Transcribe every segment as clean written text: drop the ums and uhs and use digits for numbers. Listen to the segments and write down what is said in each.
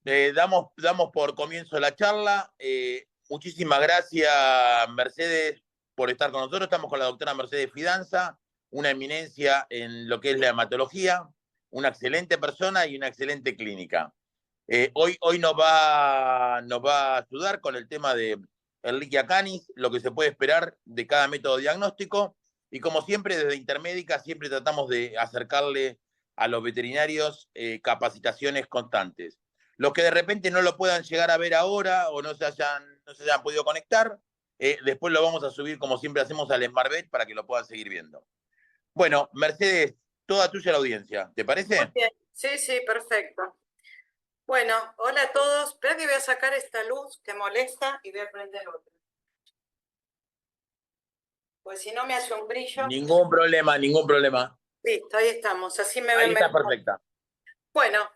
Damos por comienzo la charla. Muchísimas gracias, Mercedes, por estar con nosotros. Estamos con la doctora Mercedes Fidanza, una eminencia en lo que es la hematología, una excelente persona y una excelente clínica. Hoy nos va a ayudar con el tema de Ehrlichia canis, lo que se puede esperar de cada método diagnóstico. Y como siempre, desde Intermédica, siempre tratamos de acercarle a los veterinarios capacitaciones constantes. Los que de repente no lo puedan llegar a ver ahora o no se hayan podido conectar, después lo vamos a subir como siempre hacemos al Smartvet para que lo puedan seguir viendo. Bueno, Mercedes, toda tuya la audiencia, ¿te Muy parece? bien, sí, sí, perfecto. Bueno, hola a todos. Espera que voy a sacar esta luz que molesta y voy a prender otra. Pues si no me hace un brillo. Ningún problema, ningún problema. Listo, ahí estamos. Así me Ahí ven está mejor. perfecta. Bueno,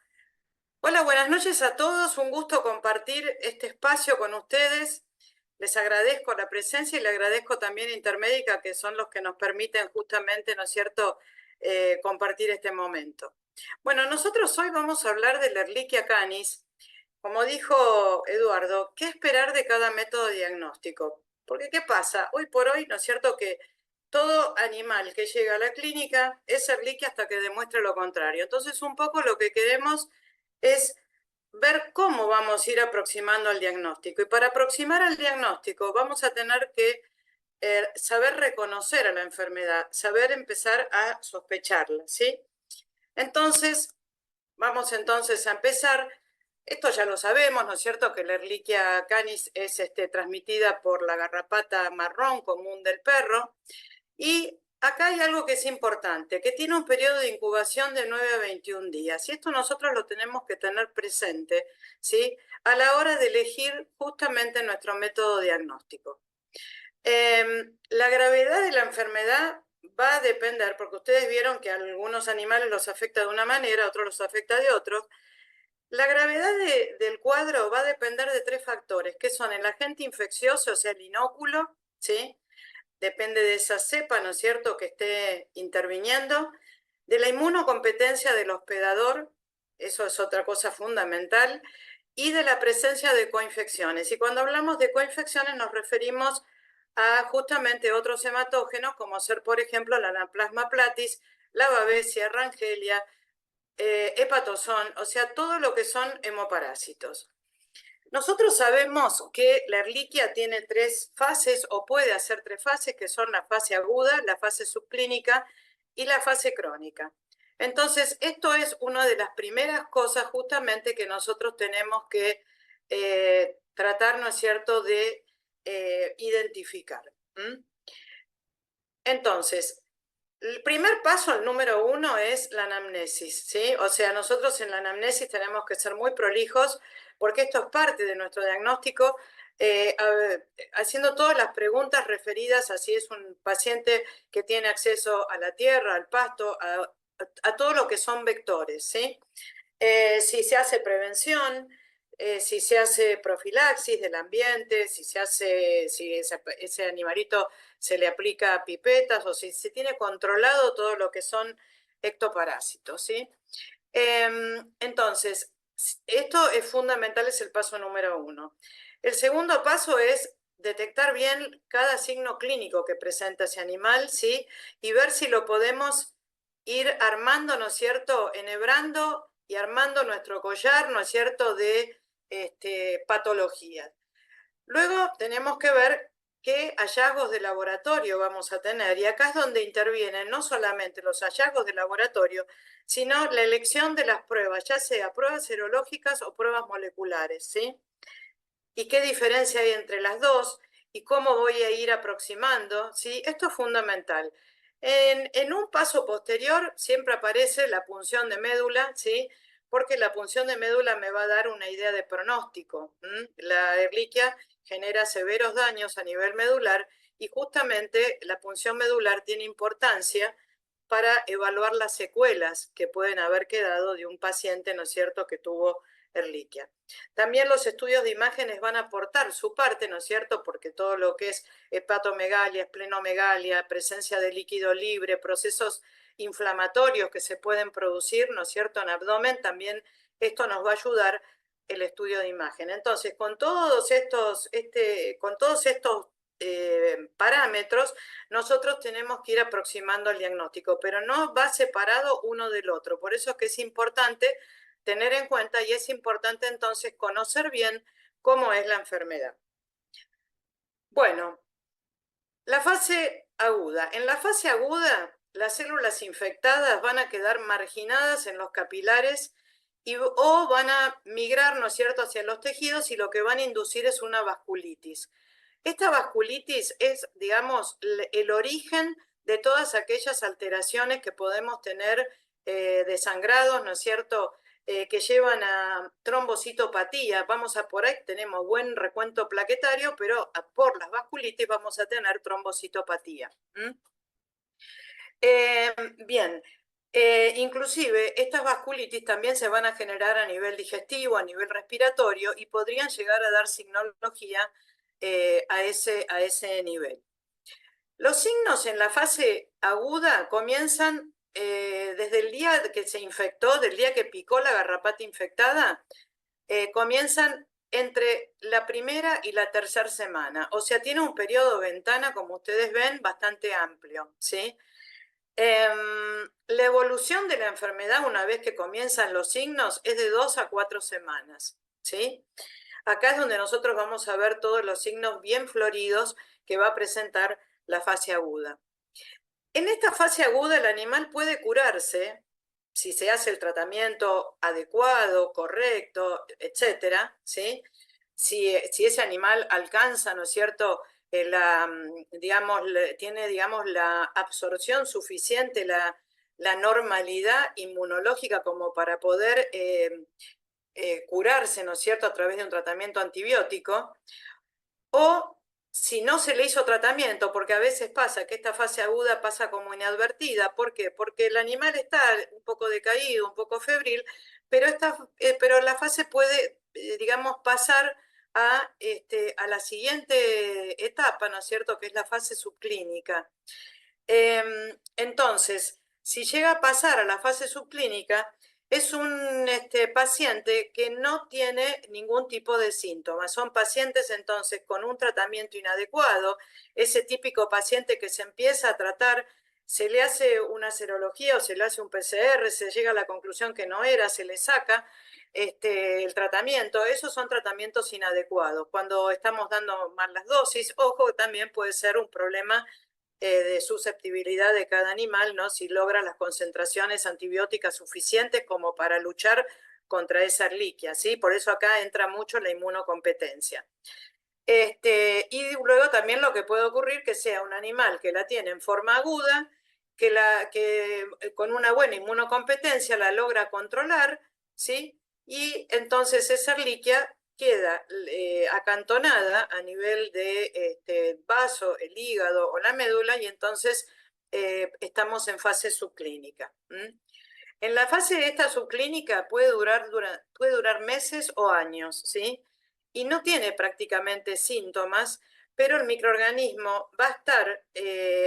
hola, buenas noches a todos. Un gusto compartir este espacio con ustedes. Les agradezco la presencia y le agradezco también a Intermédica, que son los que nos permiten justamente, ¿no es cierto?, compartir este momento. Bueno, nosotros hoy vamos a hablar de la Ehrlichia canis. Como dijo Eduardo, ¿qué esperar de cada método diagnóstico? Porque ¿qué pasa? Hoy por hoy, ¿no es cierto?, que todo animal que llega a la clínica es Ehrlichia hasta que demuestre lo contrario. Entonces, un poco lo que queremos es ver cómo vamos a ir aproximando al diagnóstico. Y para aproximar al diagnóstico vamos a tener que saber reconocer a la enfermedad, saber empezar a sospecharla, ¿sí? Entonces, vamos entonces a empezar. Esto ya lo sabemos, ¿no es cierto?, que la Ehrlichia canis es transmitida por la garrapata marrón común del perro. Y acá hay algo que es importante, que tiene un periodo de incubación de 9 a 21 días. Y esto nosotros lo tenemos que tener presente, ¿sí?, a la hora de elegir justamente nuestro método diagnóstico. La gravedad de la enfermedad va a depender, porque ustedes vieron que a algunos animales los afecta de una manera, a otros los afecta de otros. La gravedad del cuadro va a depender de 3 factores, que son el agente infeccioso, o sea, el inóculo, ¿sí?, depende de esa cepa, ¿no es cierto?, que esté interviniendo, de la inmunocompetencia del hospedador, eso es otra cosa fundamental, y de la presencia de coinfecciones. Y cuando hablamos de coinfecciones nos referimos a justamente otros hematógenos, como ser, por ejemplo, la Anaplasma platis, la Babesia, Rangelia, hepatozón, o sea, todo lo que son hemoparásitos. Nosotros sabemos que la Ehrlichia tiene 3 fases, o puede hacer 3 fases, que son la fase aguda, la fase subclínica y la fase crónica. Entonces, esto es una de las primeras cosas justamente que nosotros tenemos que tratar, ¿no es cierto?, de identificar. Entonces, el primer paso, el número 1, es la anamnesis, ¿sí? O sea, nosotros en la anamnesis tenemos que ser muy prolijos porque esto es parte de nuestro diagnóstico, haciendo todas las preguntas referidas a si es un paciente que tiene acceso a la tierra, al pasto, a todo lo que son vectores, ¿sí? Si se hace prevención, si se hace profilaxis del ambiente, si ese animalito se le aplica pipetas o si se tiene controlado todo lo que son ectoparásitos, ¿sí? Entonces, esto es fundamental, es el paso número 1. El segundo paso es detectar bien cada signo clínico que presenta ese animal, ¿sí?, y ver si lo podemos ir armando, ¿no es cierto?, enhebrando y armando nuestro collar, ¿no es cierto?, de patologías. Luego tenemos que ver qué hallazgos de laboratorio vamos a tener, y acá es donde intervienen no solamente los hallazgos de laboratorio, sino la elección de las pruebas, ya sea pruebas serológicas o pruebas moleculares, ¿sí? Y qué diferencia hay entre las dos, y cómo voy a ir aproximando, ¿sí? Esto es fundamental. En un paso posterior siempre aparece la punción de médula, ¿sí?, porque la punción de médula me va a dar una idea de pronóstico. La Ehrlichia genera severos daños a nivel medular y justamente la punción medular tiene importancia para evaluar las secuelas que pueden haber quedado de un paciente, ¿no es cierto?, que tuvo Ehrlichia. También los estudios de imágenes van a aportar su parte, ¿no es cierto?, porque todo lo que es hepatomegalia, esplenomegalia, presencia de líquido libre, procesos inflamatorios que se pueden producir, ¿no es cierto?, en abdomen, también esto nos va a ayudar el estudio de imagen. Entonces, con todos estos parámetros, nosotros tenemos que ir aproximando el diagnóstico, pero no va separado uno del otro. Por eso es que es importante tener en cuenta y es importante entonces conocer bien cómo es la enfermedad. Bueno, la fase aguda. En la fase aguda, las células infectadas van a quedar marginadas en los capilares o van a migrar, ¿no es cierto?, hacia los tejidos, y lo que van a inducir es una vasculitis. Esta vasculitis es, digamos, el origen de todas aquellas alteraciones que podemos tener de sangrados, ¿no es cierto?, que llevan a trombocitopatía. Por ahí tenemos buen recuento plaquetario, pero por las vasculitis vamos a tener trombocitopatía. Bien, inclusive estas vasculitis también se van a generar a nivel digestivo, a nivel respiratorio, y podrían llegar a dar signología a ese nivel. Los signos en la fase aguda comienzan desde el día que se infectó, del día que picó la garrapata infectada, comienzan entre la primera y la tercera semana. O sea, tiene un periodo ventana, como ustedes ven, bastante amplio, ¿sí? La evolución de la enfermedad, una vez que comienzan los signos, es de 2 a 4 semanas, ¿sí? Acá es donde nosotros vamos a ver todos los signos bien floridos que va a presentar la fase aguda. En esta fase aguda el animal puede curarse si se hace el tratamiento adecuado, correcto, etcétera, ¿sí? Si ese animal alcanza, ¿no es cierto?, tiene, digamos, la absorción suficiente, la normalidad inmunológica como para poder curarse, ¿no es cierto?, a través de un tratamiento antibiótico, o si no se le hizo tratamiento, porque a veces pasa que esta fase aguda pasa como inadvertida. ¿Por qué? Porque el animal está un poco decaído, un poco febril, pero la fase puede, digamos, pasar a la siguiente etapa, ¿no es cierto?, que es la fase subclínica. Entonces, si llega a pasar a la fase subclínica, es un paciente que no tiene ningún tipo de síntomas. Son pacientes entonces con un tratamiento inadecuado. Ese típico paciente que se empieza a tratar, se le hace una serología o se le hace un PCR, se llega a la conclusión que no era, se le saca el tratamiento. Esos son tratamientos inadecuados. Cuando estamos dando mal las dosis, ojo, también puede ser un problema de susceptibilidad de cada animal, ¿no?, si logra las concentraciones antibióticas suficientes como para luchar contra esa erliquia, ¿sí? Por eso acá entra mucho la inmunocompetencia. Y luego también lo que puede ocurrir que sea un animal que la tiene en forma aguda, que con una buena inmunocompetencia la logra controlar, ¿sí? Y entonces esa erliquia queda acantonada a nivel de vaso, el hígado o la médula, y entonces estamos en fase subclínica. En la fase esta subclínica puede durar meses o años, ¿sí? Y no tiene prácticamente síntomas, pero el microorganismo va a estar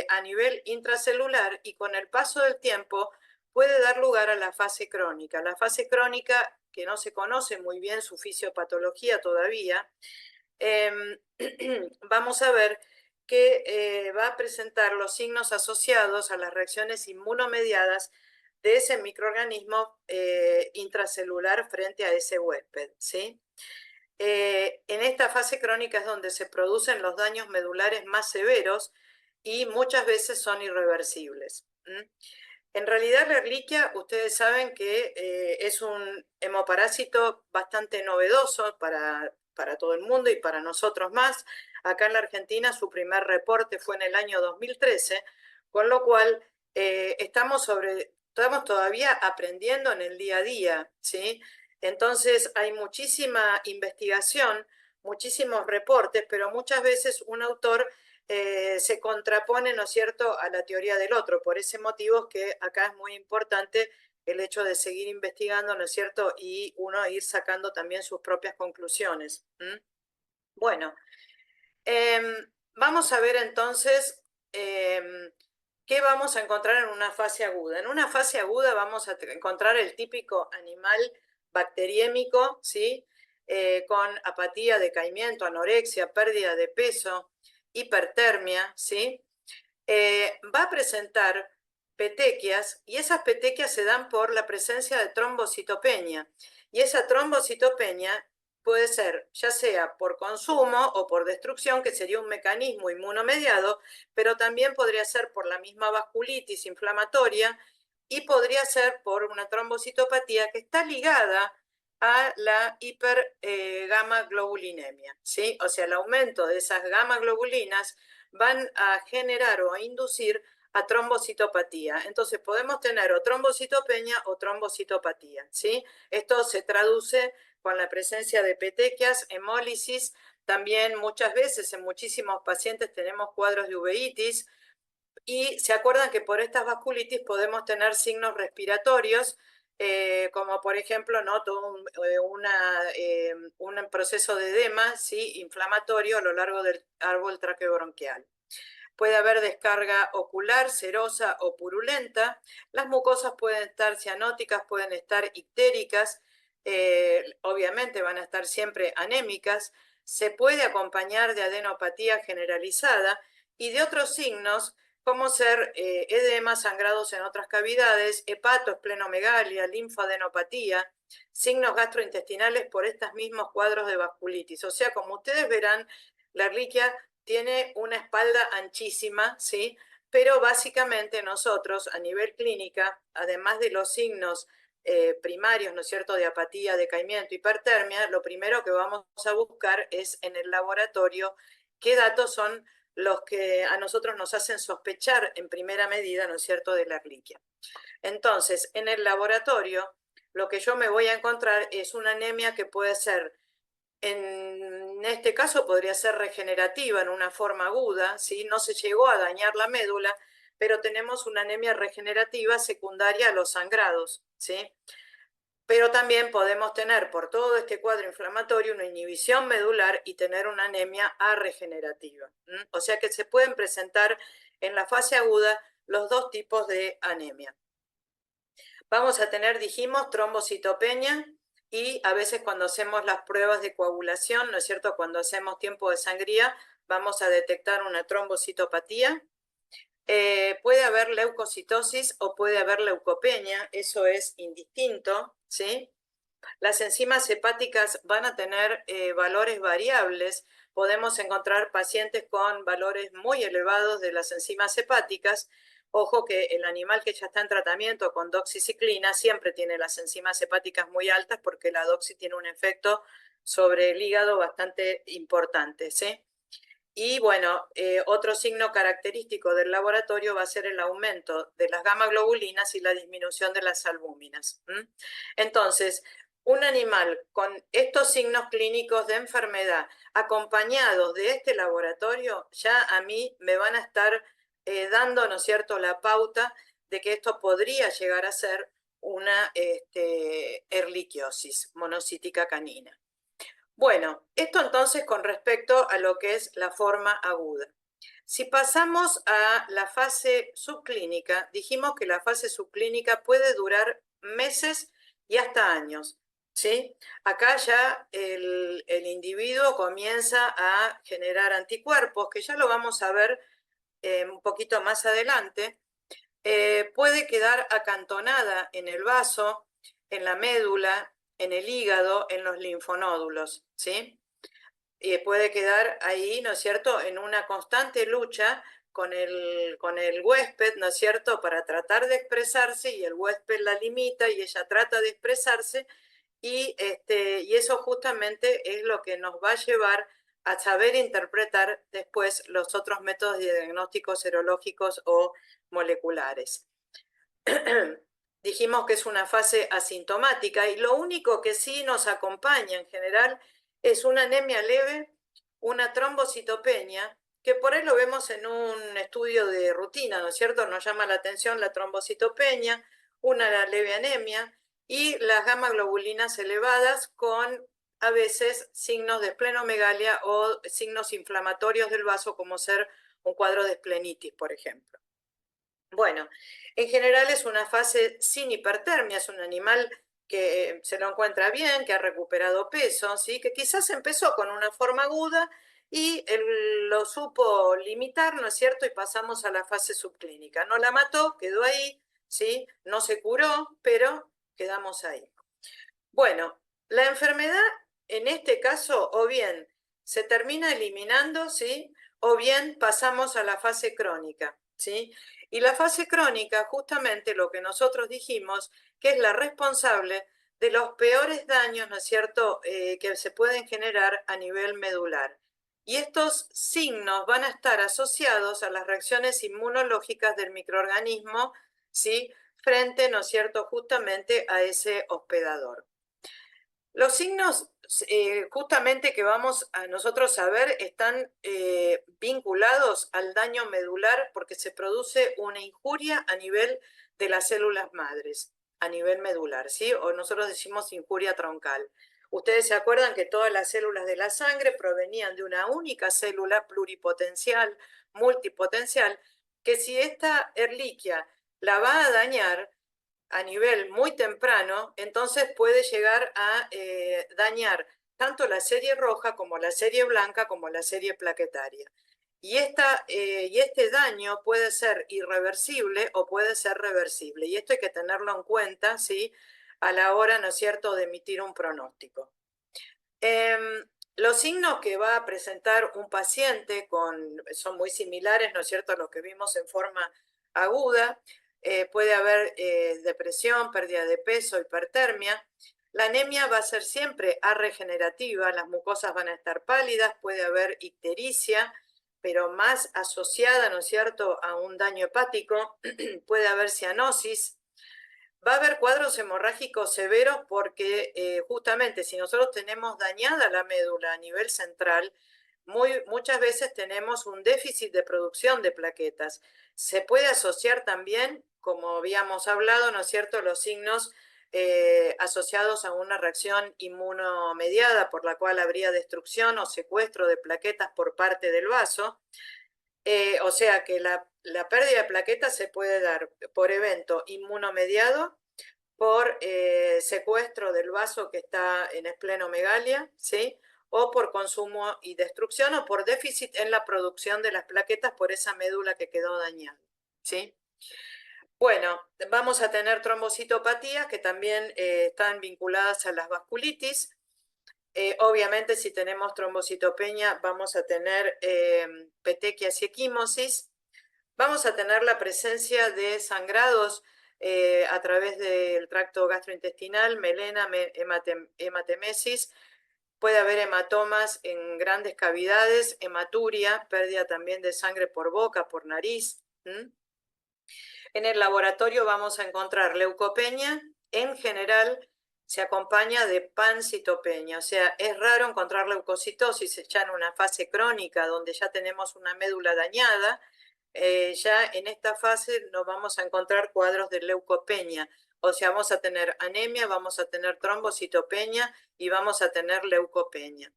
a nivel intracelular, y con el paso del tiempo puede dar lugar a la fase crónica. La fase crónica, que no se conoce muy bien su fisiopatología todavía, vamos a ver que va a presentar los signos asociados a las reacciones inmunomediadas de ese microorganismo intracelular frente a ese huésped, ¿sí? En esta fase crónica es donde se producen los daños medulares más severos y muchas veces son irreversibles. En realidad la erliquia, ustedes saben que es un hemoparásito bastante novedoso para todo el mundo y para nosotros más. Acá en la Argentina su primer reporte fue en el año 2013, con lo cual estamos todavía aprendiendo en el día a día, ¿sí? Entonces hay muchísima investigación, muchísimos reportes, pero muchas veces un autor se contrapone, ¿no es cierto?, a la teoría del otro. Por ese motivo es que acá es muy importante el hecho de seguir investigando, ¿no es cierto?, y uno ir sacando también sus propias conclusiones. Bueno, vamos a ver entonces qué vamos a encontrar en una fase aguda. En una fase aguda vamos a encontrar el típico animal bacteriémico, ¿sí?, con apatía, decaimiento, anorexia, pérdida de peso, hipertermia, ¿sí? Va a presentar petequias y esas petequias se dan por la presencia de trombocitopenia. Y esa trombocitopenia puede ser ya sea por consumo o por destrucción, que sería un mecanismo inmunomediado, pero también podría ser por la misma vasculitis inflamatoria y podría ser por una trombocitopatía que está ligada a la hipergamma globulinemia, ¿sí? O sea, el aumento de esas gamma globulinas van a generar o a inducir a trombocitopatía. Entonces podemos tener o trombocitopenia o trombocitopatía, ¿sí? Esto se traduce con la presencia de petequias, hemólisis, también muchas veces en muchísimos pacientes tenemos cuadros de uveitis, y se acuerdan que por estas vasculitis podemos tener signos respiratorios, como por ejemplo, ¿no? Todo un proceso de edema, ¿sí? Inflamatorio a lo largo del árbol traqueobronquial. Puede haber descarga ocular, serosa o purulenta. Las mucosas pueden estar cianóticas, pueden estar ictéricas, obviamente van a estar siempre anémicas. Se puede acompañar de adenopatía generalizada y de otros signos como ser edemas, sangrados en otras cavidades, hepatoesplenomegalia, linfadenopatía, signos gastrointestinales por estos mismos cuadros de vasculitis. O sea, como ustedes verán, la Ehrlichia tiene una espalda anchísima, ¿sí? Pero básicamente nosotros a nivel clínica, además de los signos primarios, ¿no es cierto?, de apatía, decaimiento, hipertermia, lo primero que vamos a buscar es en el laboratorio qué datos son los que a nosotros nos hacen sospechar en primera medida, ¿no es cierto?, de la Ehrlichia. Entonces, en el laboratorio, lo que yo me voy a encontrar es una anemia que puede ser, en este caso podría ser regenerativa en una forma aguda, ¿sí? No se llegó a dañar la médula, pero tenemos una anemia regenerativa secundaria a los sangrados, ¿sí? Pero también podemos tener por todo este cuadro inflamatorio una inhibición medular y tener una anemia arregenerativa. O sea que se pueden presentar en la fase aguda los dos tipos de anemia. Vamos a tener, dijimos, trombocitopenia y a veces cuando hacemos las pruebas de coagulación, ¿no es cierto? Cuando hacemos tiempo de sangría, vamos a detectar una trombocitopatía. Puede haber leucocitosis o puede haber leucopenia, eso es indistinto, ¿sí? Las enzimas hepáticas van a tener valores variables. Podemos encontrar pacientes con valores muy elevados de las enzimas hepáticas. Ojo que el animal que ya está en tratamiento con doxiciclina siempre tiene las enzimas hepáticas muy altas porque la doxi tiene un efecto sobre el hígado bastante importante, ¿sí? Y bueno, otro signo característico del laboratorio va a ser el aumento de las gamma globulinas y la disminución de las albúminas. Entonces, un animal con estos signos clínicos de enfermedad acompañados de este laboratorio, ya a mí me van a estar dando, ¿no es cierto?, la pauta de que esto podría llegar a ser una erliquiosis monocítica canina. Bueno, esto entonces con respecto a lo que es la forma aguda. Si pasamos a la fase subclínica, dijimos que la fase subclínica puede durar meses y hasta años, ¿sí? Acá ya el individuo comienza a generar anticuerpos, que ya lo vamos a ver un poquito más adelante. Puede quedar acantonada en el vaso, en la médula, en el hígado, en los linfonódulos, ¿sí? Puede quedar ahí, ¿no es cierto?, en una constante lucha con el huésped, ¿no es cierto?, para tratar de expresarse y el huésped la limita y ella trata de expresarse y eso justamente es lo que nos va a llevar a saber interpretar después los otros métodos de diagnóstico serológicos o moleculares. Dijimos que es una fase asintomática y lo único que sí nos acompaña en general es una anemia leve, una trombocitopenia, que por ahí lo vemos en un estudio de rutina, ¿no es cierto? Nos llama la atención la trombocitopenia, una leve anemia y las gamma globulinas elevadas con a veces signos de esplenomegalia o signos inflamatorios del vaso como ser un cuadro de esplenitis, por ejemplo. Bueno, en general es una fase sin hipertermia, es un animal que se lo encuentra bien, que ha recuperado peso, ¿sí? Que quizás empezó con una forma aguda y él lo supo limitar, ¿no es cierto? Y pasamos a la fase subclínica. No la mató, quedó ahí, ¿sí? No se curó, pero quedamos ahí. Bueno, la enfermedad en este caso o bien se termina eliminando, ¿sí? O bien pasamos a la fase crónica, ¿sí? Y la fase crónica, justamente lo que nosotros dijimos, que es la responsable de los peores daños, ¿no es cierto?, que se pueden generar a nivel medular. Y estos signos van a estar asociados a las reacciones inmunológicas del microorganismo, ¿sí? Frente, ¿no es cierto?, justamente a ese hospedador. Los signos justamente que vamos a nosotros a ver están vinculados al daño medular porque se produce una injuria a nivel de las células madres, a nivel medular, ¿sí? O nosotros decimos injuria troncal. Ustedes se acuerdan que todas las células de la sangre provenían de una única célula pluripotencial, multipotencial, que si esta erliquia la va a dañar, a nivel muy temprano, entonces puede llegar a dañar tanto la serie roja como la serie blanca como la serie plaquetaria. Y este daño puede ser irreversible o puede ser reversible. Y esto hay que tenerlo en cuenta, ¿sí? A la hora, ¿no es cierto?, de emitir un pronóstico. Los signos que va a presentar un paciente son muy similares, ¿no es cierto?, a los que vimos en forma aguda. Puede haber depresión, pérdida de peso, hipertermia. La anemia va a ser siempre arregenerativa, las mucosas van a estar pálidas, puede haber ictericia, pero más asociada, ¿no es cierto?, a un daño hepático. Puede haber cianosis. Va a haber cuadros hemorrágicos severos porque justamente si nosotros tenemos dañada la médula a nivel central, muchas veces tenemos un déficit de producción de plaquetas. Se puede asociar también, como habíamos hablado, ¿no es cierto?, los signos asociados a una reacción inmunomediada por la cual habría destrucción o secuestro de plaquetas por parte del vaso. O sea que la pérdida de plaquetas se puede dar por evento inmunomediado, por secuestro del vaso que está en esplenomegalia, ¿sí? O por consumo y destrucción o por déficit en la producción de las plaquetas por esa médula que quedó dañada, ¿sí? Bueno, vamos a tener trombocitopatías que también están vinculadas a las vasculitis. Obviamente, si tenemos trombocitopenia, vamos a tener petequias y equimosis. Vamos a tener la presencia de sangrados a través del tracto gastrointestinal, melena, hematemesis. Puede haber hematomas en grandes cavidades, hematuria, pérdida también de sangre por boca, por nariz. En el laboratorio vamos a encontrar leucopenia. En general se acompaña de pancitopenia, o sea, es raro encontrar leucocitosis ya en una fase crónica donde ya tenemos una médula dañada. Ya en esta fase nos vamos a encontrar cuadros de leucopenia, o sea, vamos a tener anemia, vamos a tener trombocitopenia y vamos a tener leucopenia.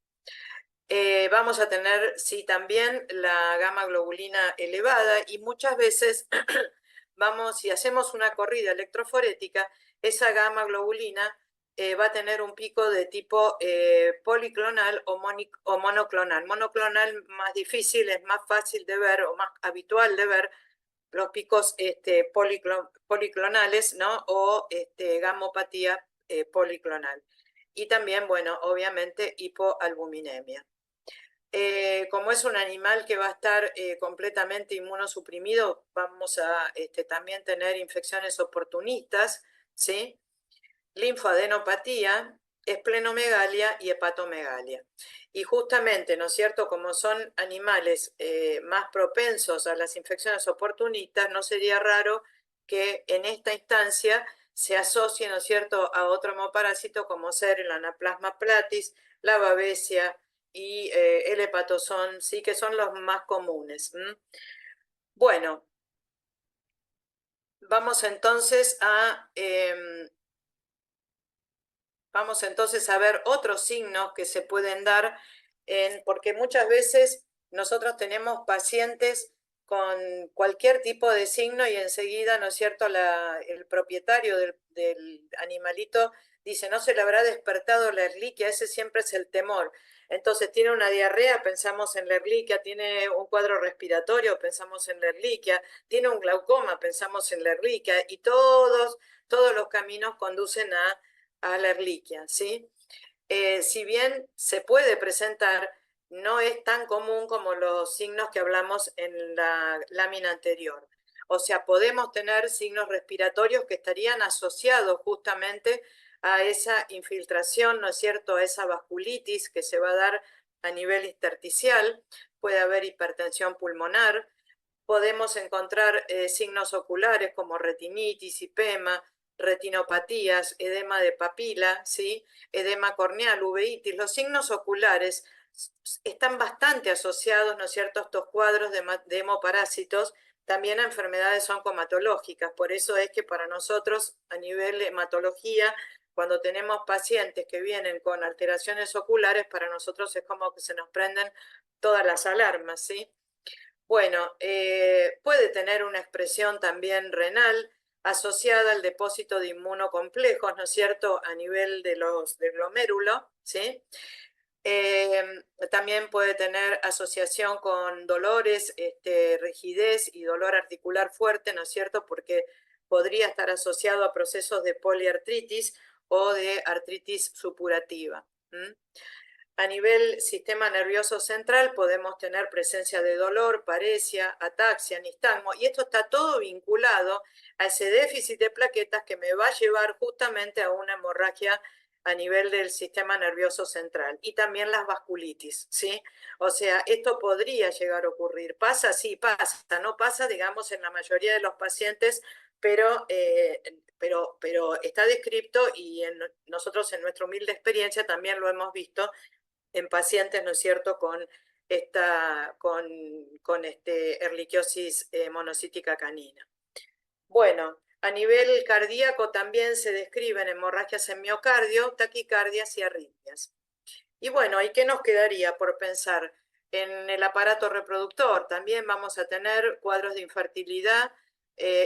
Vamos a tener, sí, también la gamma globulina elevada y muchas veces si hacemos una corrida electroforética, esa gamma globulina va a tener un pico de tipo policlonal o monoclonal. Monoclonal más difícil, es más fácil de ver o más habitual de ver los picos policlonales, ¿no? O gamopatía policlonal. Y también, bueno, obviamente hipoalbuminemia. Como es un animal que va a estar completamente inmunosuprimido, vamos a también tener infecciones oportunistas, ¿sí? Linfoadenopatía, esplenomegalia y hepatomegalia. Y justamente, ¿no es cierto?, como son animales más propensos a las infecciones oportunistas, no sería raro que en esta instancia se asocie, ¿no es cierto?, a otro hemoparásito como ser el Anaplasma platis, la babesia y el hepatozón, sí, que son los más comunes. Bueno, vamos entonces a ver otros signos que se pueden dar, porque muchas veces nosotros tenemos pacientes con cualquier tipo de signo y enseguida, ¿no es cierto?, el propietario del animalito dice, no se le habrá despertado la Ehrlichia, ese siempre es el temor. Entonces, tiene una diarrea, pensamos en la Ehrlichia, tiene un cuadro respiratorio, pensamos en la Ehrlichia, tiene un glaucoma, pensamos en la Ehrlichia, y todos los caminos conducen a la Ehrlichia, ¿sí? Si bien se puede presentar, no es tan común como los signos que hablamos en la lámina anterior. O sea, podemos tener signos respiratorios que estarían asociados justamente a esa infiltración, ¿no es cierto?, a esa vasculitis que se va a dar a nivel intersticial, puede haber hipertensión pulmonar, podemos encontrar signos oculares como retinitis, hipema, retinopatías, edema de papila, ¿sí? Edema corneal, uveitis. Los signos oculares están bastante asociados, ¿no es cierto?, a estos cuadros de hemoparásitos, también a enfermedades oncomatológicas. Por eso es que para nosotros, a nivel de hematología, cuando tenemos pacientes que vienen con alteraciones oculares, para nosotros es como que se nos prenden todas las alarmas, ¿sí? Bueno, puede tener una expresión también renal asociada al depósito de inmunocomplejos, ¿no es cierto?, a nivel del glomérulo, ¿sí? También puede tener asociación con dolores, rigidez y dolor articular fuerte, ¿no es cierto?, porque podría estar asociado a procesos de poliartritis o de artritis supurativa. A nivel sistema nervioso central podemos tener presencia de dolor, paresia, ataxia, nistagmo, y esto está todo vinculado a ese déficit de plaquetas que me va a llevar justamente a una hemorragia a nivel del sistema nervioso central, y también las vasculitis, ¿sí? O sea, esto podría llegar a ocurrir. ¿Pasa? Sí, pasa. No pasa, digamos, en la mayoría de los pacientes, pero está descrito y nosotros en nuestra humilde experiencia también lo hemos visto en pacientes, ¿no es cierto?, con erliquiosis monocítica canina. Bueno, a nivel cardíaco también se describen hemorragias en miocardio, taquicardias y arritmias. Y bueno, ¿y qué nos quedaría por pensar? En el aparato reproductor también vamos a tener cuadros de infertilidad,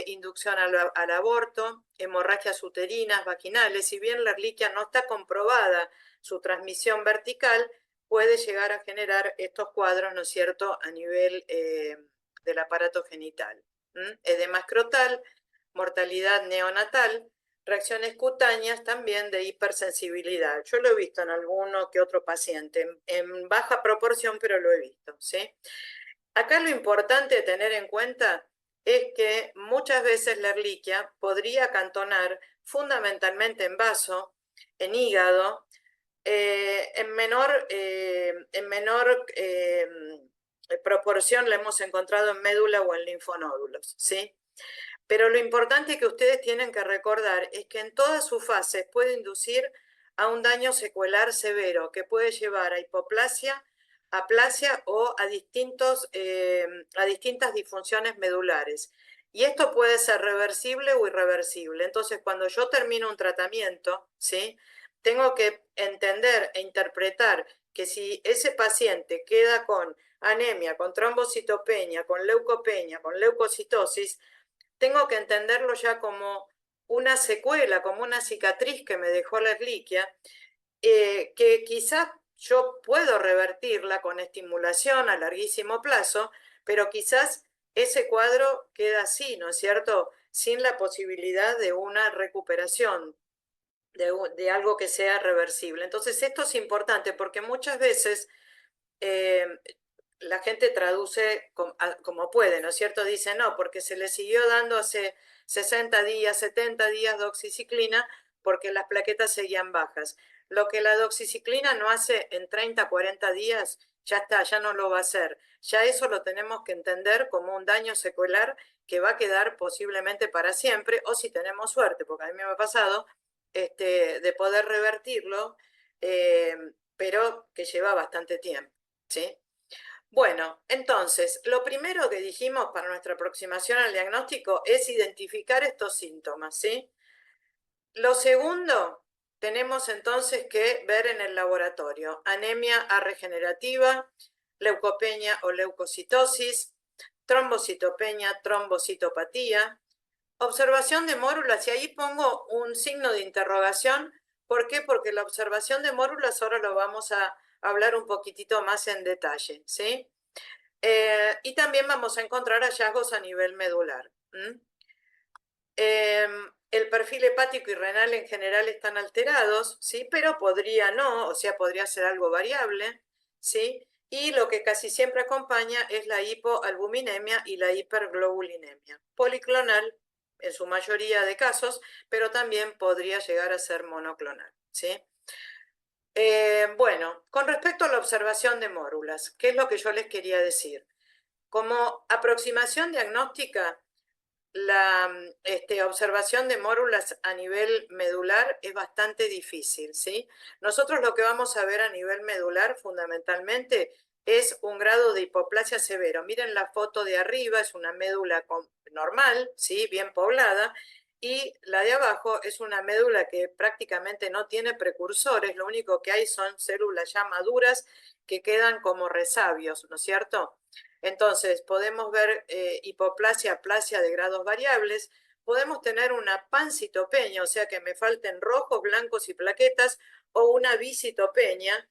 inducción al aborto, hemorragias uterinas, vaginales. Si bien la Ehrlichia no está comprobada su transmisión vertical, puede llegar a generar estos cuadros, ¿no es cierto?, a nivel del aparato genital. Edema escrotal, mortalidad neonatal, reacciones cutáneas también de hipersensibilidad. Yo lo he visto en alguno que otro paciente, en baja proporción, pero lo he visto, ¿sí? Acá lo importante de tener en cuenta es que muchas veces la Ehrlichia podría cantonar fundamentalmente en vaso, en hígado, en menor proporción la hemos encontrado en médula o en linfonódulos, ¿sí? Pero lo importante que ustedes tienen que recordar es que en todas sus fases puede inducir a un daño secuelar severo que puede llevar a hipoplasia, aplasia o a distintas disfunciones medulares. Y esto puede ser reversible o irreversible. Entonces, cuando yo termino un tratamiento, ¿sí?, tengo que entender e interpretar que si ese paciente queda con anemia, con trombocitopenia, con leucopenia, con leucocitosis, tengo que entenderlo ya como una secuela, como una cicatriz que me dejó la Ehrlichia, que quizás yo puedo revertirla con estimulación a larguísimo plazo, pero quizás ese cuadro queda así, ¿no es cierto?, sin la posibilidad de una recuperación, de algo que sea reversible. Entonces, esto es importante porque muchas veces la gente traduce como puede, ¿no es cierto? Dice, no, porque se le siguió dando hace 60 días, 70 días doxiciclina porque las plaquetas seguían bajas. Lo que la doxiciclina no hace en 30, 40 días, ya está, ya no lo va a hacer. Ya eso lo tenemos que entender como un daño secuelar que va a quedar posiblemente para siempre, o si tenemos suerte, porque a mí me ha pasado, de poder revertirlo, pero que lleva bastante tiempo, ¿sí? Bueno, entonces, lo primero que dijimos para nuestra aproximación al diagnóstico es identificar estos síntomas, ¿sí? Lo segundo, tenemos entonces que ver en el laboratorio anemia arregenerativa, leucopenia o leucocitosis, trombocitopenia, trombocitopatía, observación de mórulas, y ahí pongo un signo de interrogación ¿Por qué? Porque la observación de mórulas ahora lo vamos a hablar un poquitito más en detalle, ¿sí? Y también vamos a encontrar hallazgos a nivel medular. El perfil hepático y renal en general están alterados, ¿sí? Pero podría no, o sea, podría ser algo variable, ¿sí? Y lo que casi siempre acompaña es la hipoalbuminemia y la hiperglobulinemia. Policlonal en su mayoría de casos, pero también podría llegar a ser monoclonal, ¿sí? Bueno, con respecto a la observación de mórulas, ¿qué es lo que yo les quería decir? Como aproximación diagnóstica, la observación de mórulas a nivel medular es bastante difícil, ¿sí? Nosotros lo que vamos a ver a nivel medular fundamentalmente es un grado de hipoplasia severo. Miren la foto de arriba, es una médula normal, ¿sí? Bien poblada, y la de abajo es una médula que prácticamente no tiene precursores, lo único que hay son células ya maduras que quedan como resabios, ¿no es cierto? Entonces, podemos ver hipoplasia, aplasia de grados variables, podemos tener una pancitopenia, o sea que me falten rojos, blancos y plaquetas, o una bicitopenia,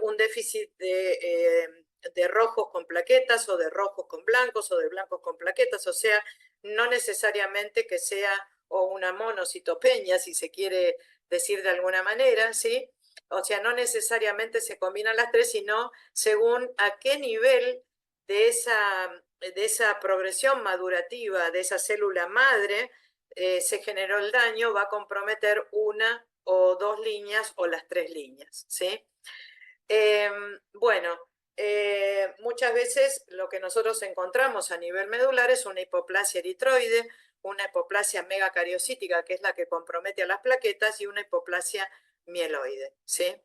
un déficit de rojos con plaquetas, o de rojos con blancos, o de blancos con plaquetas, o sea, no necesariamente que sea o una monocitopenia, si se quiere decir de alguna manera, ¿sí? O sea, no necesariamente se combinan las tres, sino según a qué nivel de esa progresión madurativa de esa célula madre se generó el daño, va a comprometer una o dos líneas o las tres líneas, ¿sí? Bueno, muchas veces lo que nosotros encontramos a nivel medular es una hipoplasia eritroide, una hipoplasia megacariocítica, que es la que compromete a las plaquetas, y una hipoplasia mieloide, ¿sí?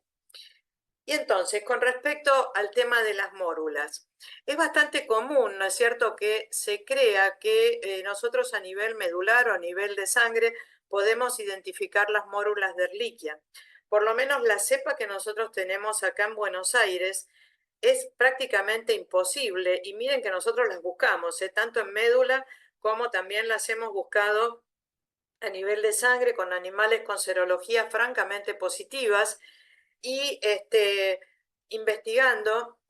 Y entonces, con respecto al tema de las mórulas, es bastante común, ¿no es cierto?, que se crea que nosotros a nivel medular o a nivel de sangre podemos identificar las mórulas de Ehrlichia. Por lo menos la cepa que nosotros tenemos acá en Buenos Aires es prácticamente imposible, y miren que nosotros las buscamos, tanto en médula como también las hemos buscado a nivel de sangre con animales con serologías francamente positivas, y investigando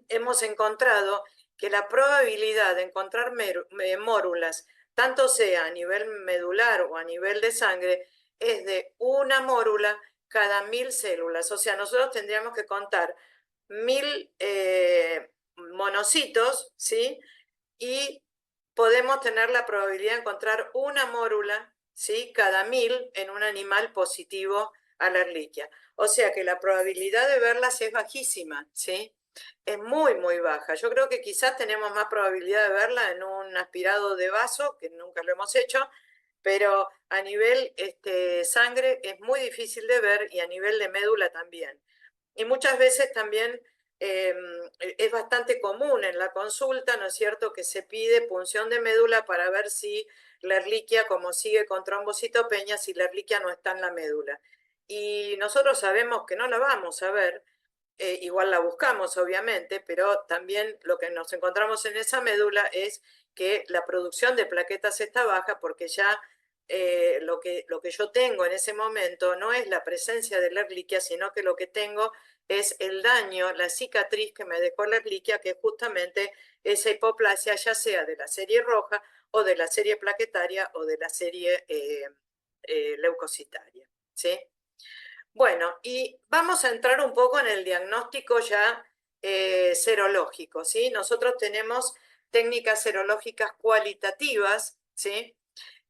hemos encontrado que la probabilidad de encontrar mórulas, tanto sea a nivel medular o a nivel de sangre, es de una mórula cada 1000 células. O sea, nosotros tendríamos que contar 1000 monocitos, ¿sí? Y podemos tener la probabilidad de encontrar una mórula, ¿sí?, cada 1000 en un animal positivo a la Ehrlichia. O sea que la probabilidad de verlas es bajísima, ¿sí? Es muy, muy baja. Yo creo que quizás tenemos más probabilidad de verla en un aspirado de vaso, que nunca lo hemos hecho, pero a nivel sangre es muy difícil de ver, y a nivel de médula también. Y muchas veces también es bastante común en la consulta, ¿no es cierto?, que se pide punción de médula para ver si la Ehrlichia, como sigue con trombocitopenia, si la Ehrlichia no está en la médula. Y nosotros sabemos que no la vamos a ver, igual la buscamos obviamente, pero también lo que nos encontramos en esa médula es que la producción de plaquetas está baja, porque ya lo que yo tengo en ese momento no es la presencia de la Ehrlichia, sino que lo que tengo es el daño, la cicatriz que me dejó la Ehrlichia, que es justamente esa hipoplasia, ya sea de la serie roja o de la serie plaquetaria o de la serie leucocitaria, ¿sí? Bueno, y vamos a entrar un poco en el diagnóstico ya serológico, ¿sí? Nosotros tenemos técnicas serológicas cualitativas, ¿sí?,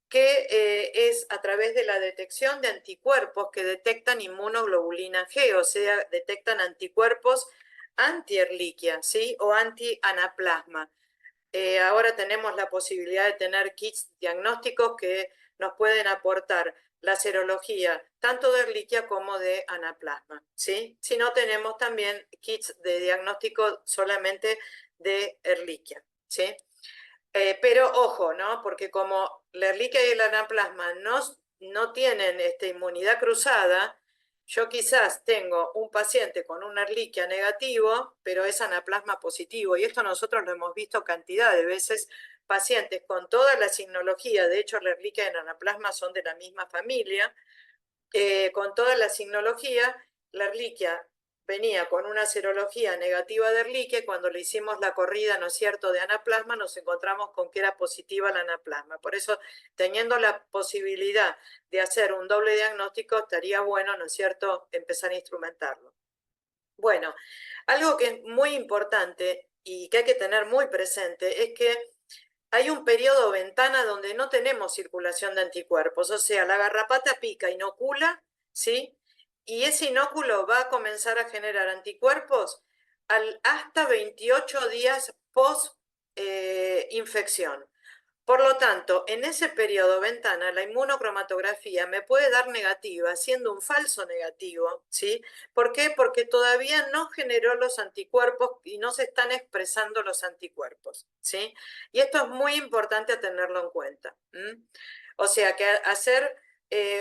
que es a través de la detección de anticuerpos que detectan inmunoglobulina G, o sea, detectan anticuerpos anti-Ehrlichia, ¿sí?, o anti-anaplasma. Ahora tenemos la posibilidad de tener kits diagnósticos que nos pueden aportar la serología tanto de Ehrlichia como de anaplasma, ¿sí? Si no, tenemos también kits de diagnóstico solamente de Ehrlichia, ¿sí? Pero ojo, ¿no?, porque como la Ehrlichia y el anaplasma no tienen inmunidad cruzada, yo quizás tengo un paciente con un Ehrlichia negativo, pero es anaplasma positivo, y esto nosotros lo hemos visto cantidad de veces, pacientes con toda la signología. De hecho, la Ehrlichia y el anaplasma son de la misma familia, con toda la signología, la Ehrlichia venía con una serología negativa de Ehrlichia y cuando le hicimos la corrida, ¿no es cierto?, de anaplasma, nos encontramos con que era positiva la anaplasma. Por eso, teniendo la posibilidad de hacer un doble diagnóstico, estaría bueno, ¿no es cierto?, empezar a instrumentarlo. Bueno, algo que es muy importante y que hay que tener muy presente es que hay un periodo ventana donde no tenemos circulación de anticuerpos, o sea, la garrapata pica, inocula, ¿sí? Y ese inóculo va a comenzar a generar anticuerpos hasta 28 días post infección. Por lo tanto, en ese periodo ventana, la inmunocromatografía me puede dar negativa, siendo un falso negativo, ¿sí? ¿Por qué? Porque todavía no generó los anticuerpos y no se están expresando los anticuerpos, ¿sí? Y esto es muy importante tenerlo en cuenta. O sea, que hacer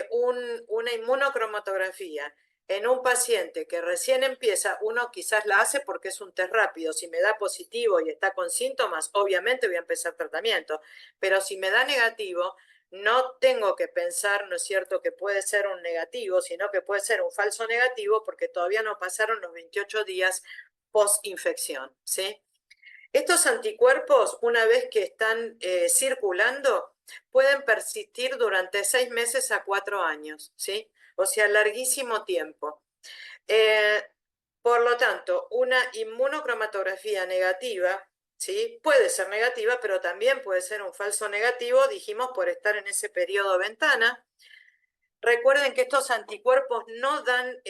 una inmunocromatografía en un paciente que recién empieza, uno quizás la hace porque es un test rápido. Si me da positivo y está con síntomas, obviamente voy a empezar tratamiento. Pero si me da negativo, no tengo que pensar, ¿no es cierto?, que puede ser un negativo, sino que puede ser un falso negativo porque todavía no pasaron los 28 días post-infección, ¿sí? Estos anticuerpos, una vez que están circulando, pueden persistir durante 6 meses a 4 años, ¿sí? O sea, larguísimo tiempo. Por lo tanto, una inmunocromatografía negativa, ¿sí?, puede ser negativa, pero también puede ser un falso negativo, dijimos, por estar en ese periodo ventana. Recuerden que estos anticuerpos no dan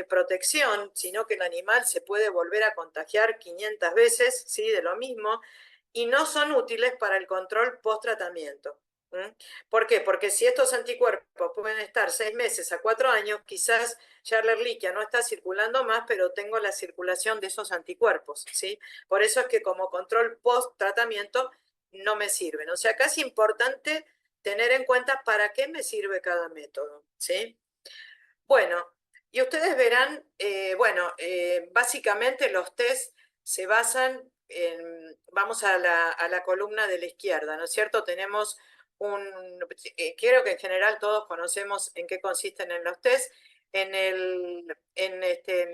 protección, sino que el animal se puede volver a contagiar 500 veces, ¿sí?, de lo mismo, y no son útiles para el control post-tratamiento. ¿Por qué? Porque si estos anticuerpos pueden estar 6 meses a 4 años, quizás ya la Ehrlichia no está circulando más, pero tengo la circulación de esos anticuerpos, ¿sí? Por eso es que como control post-tratamiento no me sirven. O sea, acá es importante tener en cuenta para qué me sirve cada método, ¿sí? Bueno, y ustedes verán, básicamente los test se basan en, vamos a la columna de la izquierda, ¿no es cierto? Tenemos creo que en general todos conocemos en qué consisten en los test. En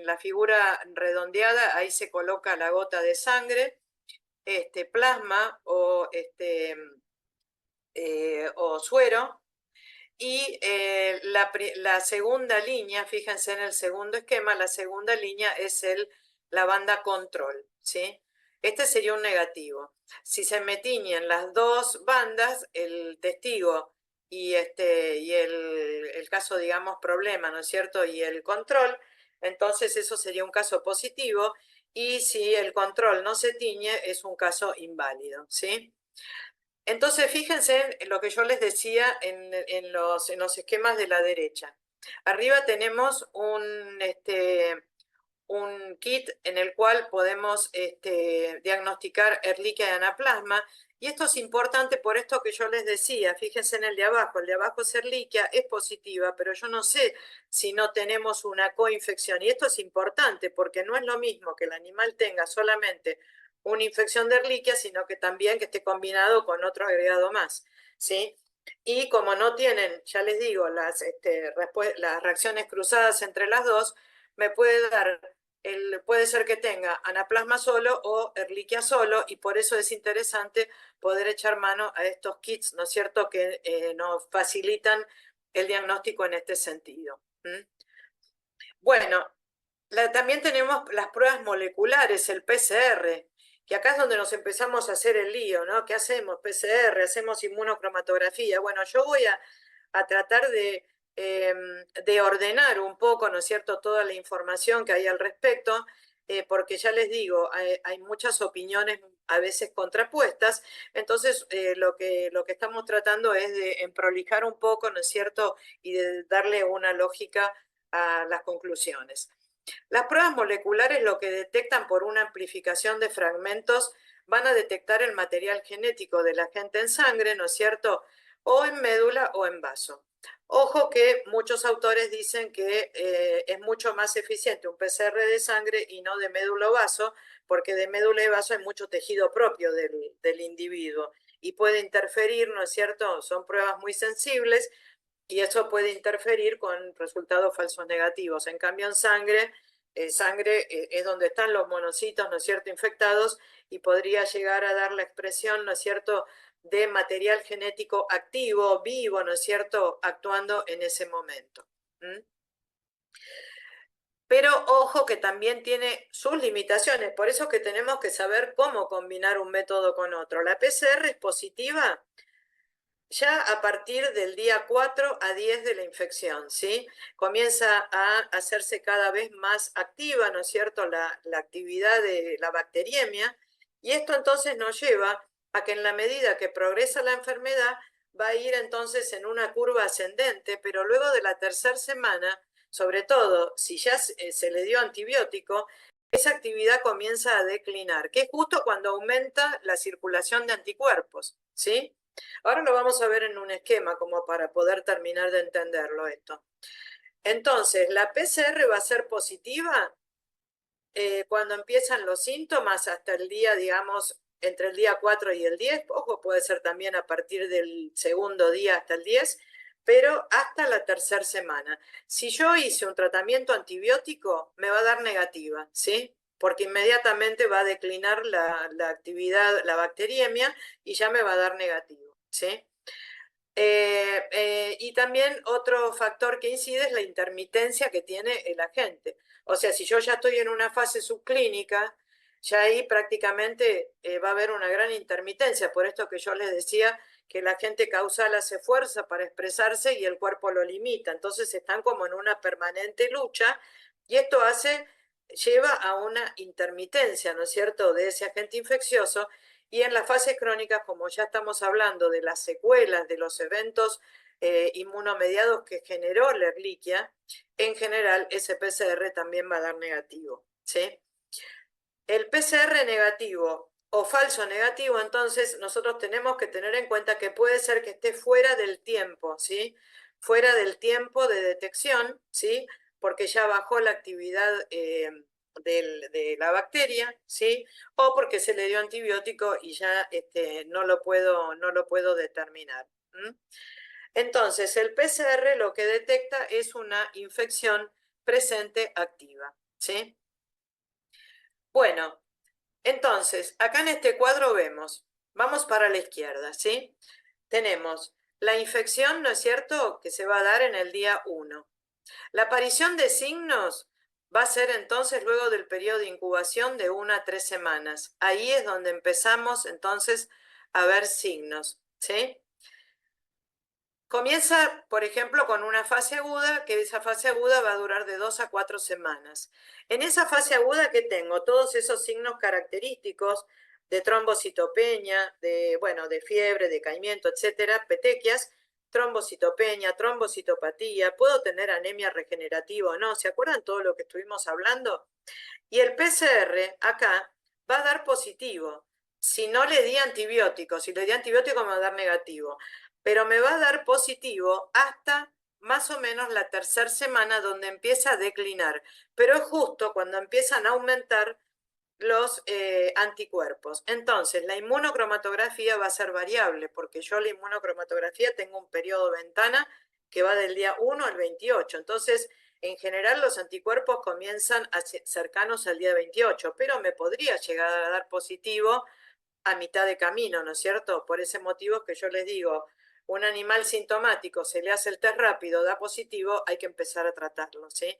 la figura redondeada, ahí se coloca la gota de sangre, plasma o suero. Y la segunda línea, fíjense en el segundo esquema, la segunda línea es la banda control, ¿sí? Este sería un negativo. Si se me tiñen las dos bandas, el testigo y el caso, digamos, problema, ¿no es cierto?, y el control, entonces eso sería un caso positivo, y si el control no se tiñe, es un caso inválido, ¿sí? Entonces, fíjense en lo que yo les decía en los esquemas de la derecha. Arriba tenemos un kit en el cual podemos diagnosticar Ehrlichia y anaplasma. Y esto es importante por esto que yo les decía. Fíjense en el de abajo. El de abajo es Ehrlichia, es positiva, pero yo no sé si no tenemos una coinfección. Y esto es importante porque no es lo mismo que el animal tenga solamente una infección de Ehrlichia, sino que también que esté combinado con otro agregado más, ¿sí? Y como no tienen, ya les digo, las reacciones cruzadas entre las dos, me puede dar, puede ser que tenga anaplasma solo o Ehrlichia solo, y por eso es interesante poder echar mano a estos kits, ¿no es cierto?, que nos facilitan el diagnóstico en este sentido. Bueno, también tenemos las pruebas moleculares, el PCR, que acá es donde nos empezamos a hacer el lío, ¿no? ¿Qué hacemos? PCR, hacemos inmunocromatografía. Bueno, yo voy a tratar de ordenar un poco, ¿no es cierto?, toda la información que hay al respecto, porque ya les digo, hay muchas opiniones a veces contrapuestas, entonces lo que estamos tratando es de emprolijar un poco, ¿no es cierto?, y de darle una lógica a las conclusiones. Las pruebas moleculares lo que detectan por una amplificación de fragmentos van a detectar el material genético del agente en sangre, ¿no es cierto?, o en médula o en vaso. Ojo que muchos autores dicen que es mucho más eficiente un PCR de sangre y no de médula o vaso, porque de médula y vaso hay mucho tejido propio del individuo y puede interferir, ¿no es cierto? Son pruebas muy sensibles y eso puede interferir con resultados falsos negativos. En cambio, en sangre, es donde están los monocitos, ¿no es cierto?, infectados, y podría llegar a dar la expresión, ¿no es cierto?, de material genético activo, vivo, ¿no es cierto?, actuando en ese momento. Pero ojo que también tiene sus limitaciones, por eso que tenemos que saber cómo combinar un método con otro. La PCR es positiva ya a partir del día 4 a 10 de la infección, ¿sí? Comienza a hacerse cada vez más activa, ¿no es cierto?, la actividad de la bacteriemia, y esto entonces nos lleva a que en la medida que progresa la enfermedad, va a ir entonces en una curva ascendente, pero luego de la tercera semana, sobre todo si ya se le dio antibiótico, esa actividad comienza a declinar, que es justo cuando aumenta la circulación de anticuerpos, ¿sí? Ahora lo vamos a ver en un esquema como para poder terminar de entenderlo esto. Entonces, la PCR va a ser positiva cuando empiezan los síntomas hasta el día, digamos, entre el día 4 y el 10, ojo, puede ser también a partir del segundo día hasta el 10, pero hasta la tercera semana. Si yo hice un tratamiento antibiótico, me va a dar negativa, ¿sí? Porque inmediatamente va a declinar la actividad, la bacteriemia, y ya me va a dar negativo, ¿sí? Y también otro factor que incide es la intermitencia que tiene el agente. O sea, si yo ya estoy en una fase subclínica, ya ahí prácticamente va a haber una gran intermitencia. Por esto que yo les decía que el agente causal hace fuerza para expresarse y el cuerpo lo limita. Entonces están como en una permanente lucha, y esto lleva a una intermitencia, ¿no es cierto?, de ese agente infeccioso. Y en las fases crónicas, como ya estamos hablando de las secuelas, de los eventos inmunomediados que generó la Ehrlichia, en general ese PCR también va a dar negativo, ¿sí? El PCR negativo o falso negativo, entonces nosotros tenemos que tener en cuenta que puede ser que esté fuera del tiempo, ¿sí? Fuera del tiempo de detección, ¿sí? Porque ya bajó la actividad de la bacteria, ¿sí? O porque se le dio antibiótico y ya no lo puedo determinar. Entonces, el PCR lo que detecta es una infección presente activa, ¿sí? Bueno, entonces, acá en este cuadro vamos para la izquierda, ¿sí? Tenemos la infección, ¿no es cierto?, que se va a dar en el día 1. La aparición de signos va a ser entonces luego del periodo de incubación de 1 a 3 semanas. Ahí es donde empezamos entonces a ver signos, ¿sí? Comienza, por ejemplo, con una fase aguda, que esa fase aguda va a durar de 2 a 4 semanas. En esa fase aguda que tengo todos esos signos característicos de trombocitopenia, de fiebre, decaimiento, etcétera, petequias, trombocitopenia, trombocitopatía, puedo tener anemia regenerativa o no, ¿se acuerdan todo lo que estuvimos hablando? Y el PCR acá va a dar positivo. Si no le di antibiótico, si le di antibiótico me va a dar negativo, pero me va a dar positivo hasta más o menos la tercera semana, donde empieza a declinar, pero es justo cuando empiezan a aumentar los anticuerpos. Entonces, la inmunocromatografía va a ser variable, porque yo la inmunocromatografía tengo un periodo ventana que va del día 1 al 28. Entonces, en general, los anticuerpos comienzan cercanos al día 28, pero me podría llegar a dar positivo a mitad de camino, ¿no es cierto? Por ese motivo es que yo les digo, un animal sintomático, se le hace el test rápido, da positivo, hay que empezar a tratarlo, ¿sí?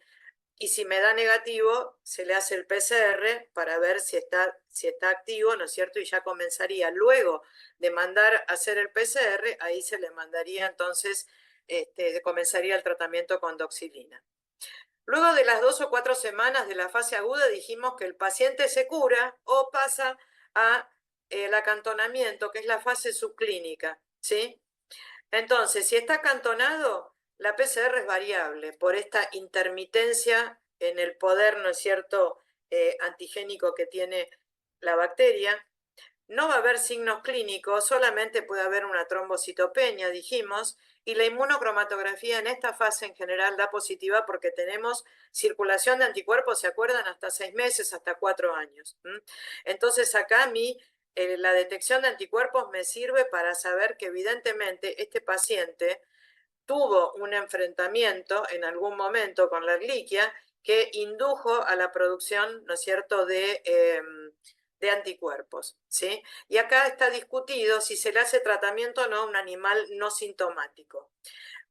Y si me da negativo, se le hace el PCR para ver si está activo, ¿no es cierto? Y ya comenzaría. Luego de mandar a hacer el PCR, ahí se le mandaría entonces, comenzaría el tratamiento con doxilina. Luego de las 2 o 4 semanas de la fase aguda, dijimos que el paciente se cura o pasa a el acantonamiento, que es la fase subclínica, ¿sí? Entonces, si está acantonado, la PCR es variable por esta intermitencia en el poder, ¿no es cierto?, antigénico que tiene la bacteria. No va a haber signos clínicos, solamente puede haber una trombocitopenia, dijimos, y la inmunocromatografía en esta fase en general da positiva porque tenemos circulación de anticuerpos, ¿se acuerdan? Hasta 6 meses, hasta 4 años. Entonces acá a mí la detección de anticuerpos me sirve para saber que evidentemente este paciente tuvo un enfrentamiento en algún momento con la Ehrlichia que indujo a la producción, ¿no es cierto?, de anticuerpos, ¿sí? Y acá está discutido si se le hace tratamiento o no a un animal no sintomático.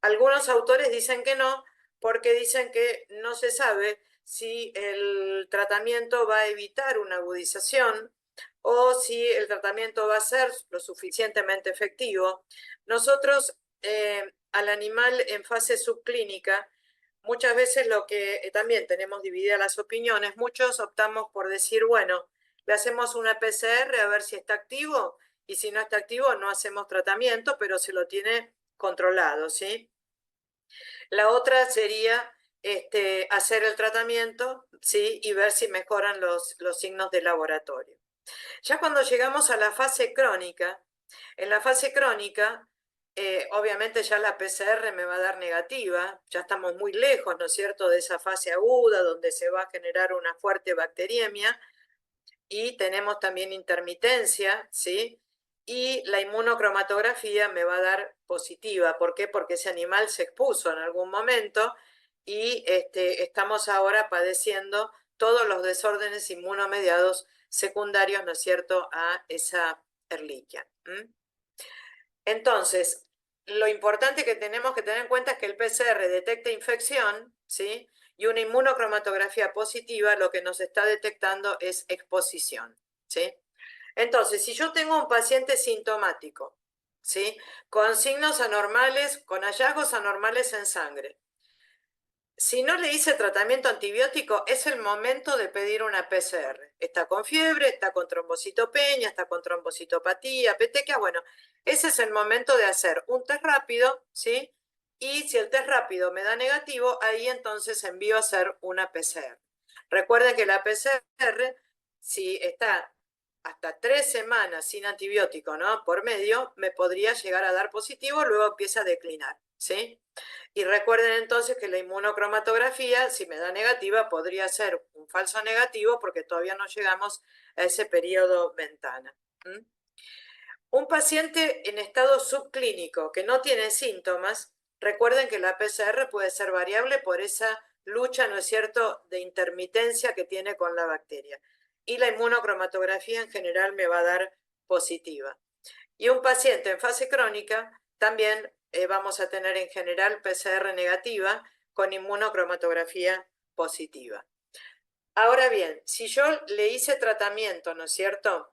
Algunos autores dicen que no, porque dicen que no se sabe si el tratamiento va a evitar una agudización o si el tratamiento va a ser lo suficientemente efectivo. Nosotros al animal en fase subclínica, muchas veces lo que también tenemos divididas las opiniones, muchos optamos por decir, bueno, le hacemos una PCR a ver si está activo y si no está activo no hacemos tratamiento, pero se lo tiene controlado, ¿sí? La otra sería hacer el tratamiento, ¿sí? Y ver si mejoran los signos de laboratorio. Ya cuando llegamos a la fase crónica, en la fase crónica, obviamente ya la PCR me va a dar negativa, ya estamos muy lejos, ¿no es cierto?, de esa fase aguda donde se va a generar una fuerte bacteriemia y tenemos también intermitencia, ¿sí? Y la inmunocromatografía me va a dar positiva. ¿Por qué? Porque ese animal se expuso en algún momento y estamos ahora padeciendo todos los desórdenes inmunomediados secundarios, ¿no es cierto?, a esa Ehrlichia. Entonces, lo importante que tenemos que tener en cuenta es que el PCR detecta infección, ¿sí? Y una inmunocromatografía positiva lo que nos está detectando es exposición, ¿sí? Entonces, si yo tengo un paciente sintomático, ¿sí?, con signos anormales, con hallazgos anormales en sangre, si no le hice tratamiento antibiótico, es el momento de pedir una PCR. Está con fiebre, está con trombocitopenia, está con trombocitopatía, petequia. Bueno, ese es el momento de hacer un test rápido, ¿sí? Y si el test rápido me da negativo, ahí entonces envío a hacer una PCR. Recuerden que la PCR, si está hasta 3 semanas sin antibiótico, ¿no?, por medio, me podría llegar a dar positivo, luego empieza a declinar, ¿sí? Y recuerden entonces que la inmunocromatografía, si me da negativa, podría ser un falso negativo porque todavía no llegamos a ese periodo ventana. Un paciente en estado subclínico que no tiene síntomas, recuerden que la PCR puede ser variable por esa lucha, ¿no es cierto?, de intermitencia que tiene con la bacteria. Y la inmunocromatografía en general me va a dar positiva. Y un paciente en fase crónica también vamos a tener en general PCR negativa con inmunocromatografía positiva. Ahora bien, si yo le hice tratamiento, ¿no es cierto?,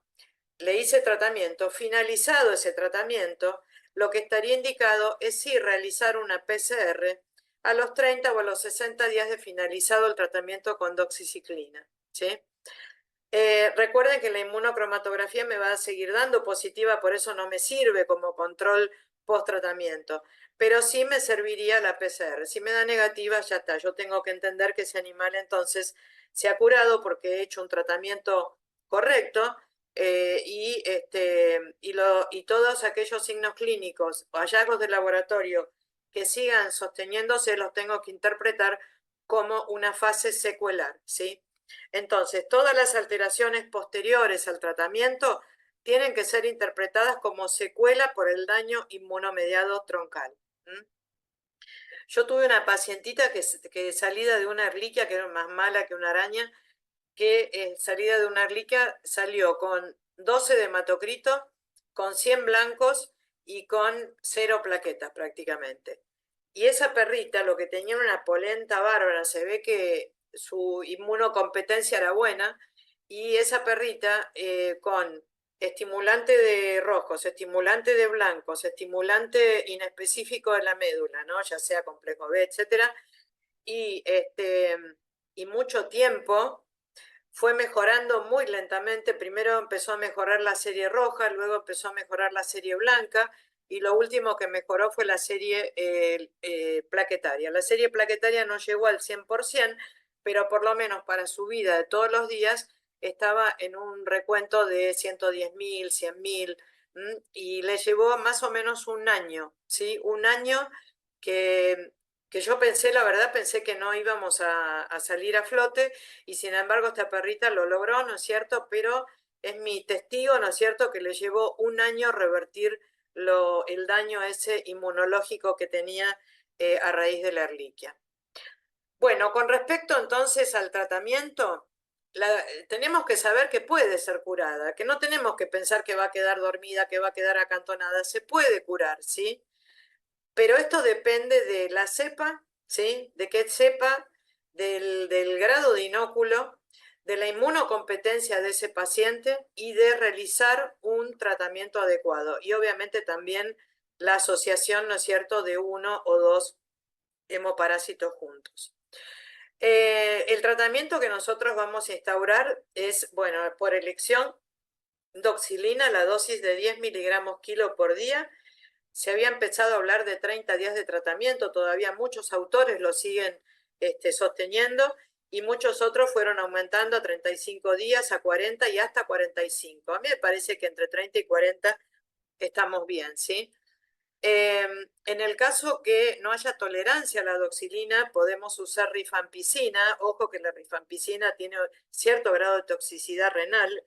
le hice tratamiento, finalizado ese tratamiento, lo que estaría indicado es sí realizar una PCR a los 30 o a los 60 días de finalizado el tratamiento con doxiciclina, ¿sí? Recuerden que la inmunocromatografía me va a seguir dando positiva, por eso no me sirve como control post-tratamiento, pero sí me serviría la PCR. Si me da negativa, ya está. Yo tengo que entender que ese animal entonces se ha curado porque he hecho un tratamiento correcto y todos aquellos signos clínicos o hallazgos de laboratorio que sigan sosteniéndose los tengo que interpretar como una fase secuelar, ¿sí? Entonces, todas las alteraciones posteriores al tratamiento tienen que ser interpretadas como secuela por el daño inmunomediado troncal. Yo tuve una pacientita que salida de una Ehrlichia, que era más mala que una araña, que salida de una Ehrlichia salió con 12 de hematocrito, con 100 blancos y con 0 plaquetas prácticamente. Y esa perrita lo que tenía era una polenta bárbara, se ve que su inmunocompetencia era buena, y esa perrita con estimulante de rojos, estimulante de blancos, estimulante inespecífico de la médula, ¿no?, ya sea complejo B, etcétera, y mucho tiempo, fue mejorando muy lentamente. Primero empezó a mejorar la serie roja, luego empezó a mejorar la serie blanca, y lo último que mejoró fue la serie plaquetaria. La serie plaquetaria no llegó al 100%, pero por lo menos para su vida de todos los días estaba en un recuento de 110.000, 100.000, y le llevó más o menos un año, ¿sí? Un año que yo pensé, la verdad, pensé que no íbamos a salir a flote, y sin embargo esta perrita lo logró, ¿no es cierto?, pero es mi testigo, ¿no es cierto?, que le llevó un año revertir el daño ese inmunológico que tenía a raíz de la Ehrlichia. Bueno, con respecto entonces al tratamiento, tenemos que saber que puede ser curada, que no tenemos que pensar que va a quedar dormida, que va a quedar acantonada, se puede curar, ¿sí? Pero esto depende de la cepa, ¿sí? De qué cepa, del grado de inóculo, de la inmunocompetencia de ese paciente y de realizar un tratamiento adecuado. Y obviamente también la asociación, ¿no es cierto?, de uno o dos hemoparásitos juntos. El tratamiento que nosotros vamos a instaurar es, bueno, por elección, doxilina, la dosis de 10 miligramos kilo por día. Se había empezado a hablar de 30 días de tratamiento, todavía muchos autores lo siguen sosteniendo y muchos otros fueron aumentando a 35 días, a 40 y hasta 45. A mí me parece que entre 30 y 40 estamos bien, ¿sí? En el caso que no haya tolerancia a la doxilina, podemos usar rifampicina. Ojo que la rifampicina tiene cierto grado de toxicidad renal.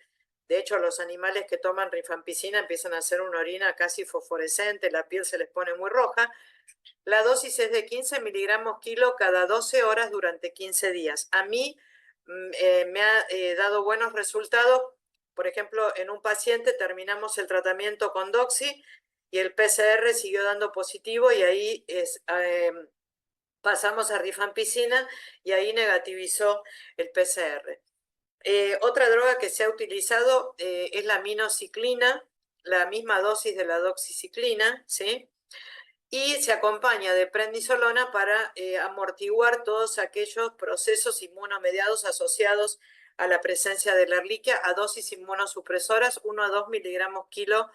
De hecho, los animales que toman rifampicina empiezan a hacer una orina casi fosforescente, la piel se les pone muy roja. La dosis es de 15 miligramos kilo cada 12 horas durante 15 días. A mí me ha dado buenos resultados. Por ejemplo, en un paciente terminamos el tratamiento con doxi y el PCR siguió dando positivo y ahí pasamos a rifampicina y ahí negativizó el PCR. Otra droga que se ha utilizado es la aminociclina, la misma dosis de la doxiciclina, ¿sí? Y se acompaña de prednisolona para amortiguar todos aquellos procesos inmunomediados asociados a la presencia de la Ehrlichia a dosis inmunosupresoras, 1 a 2 miligramos kilo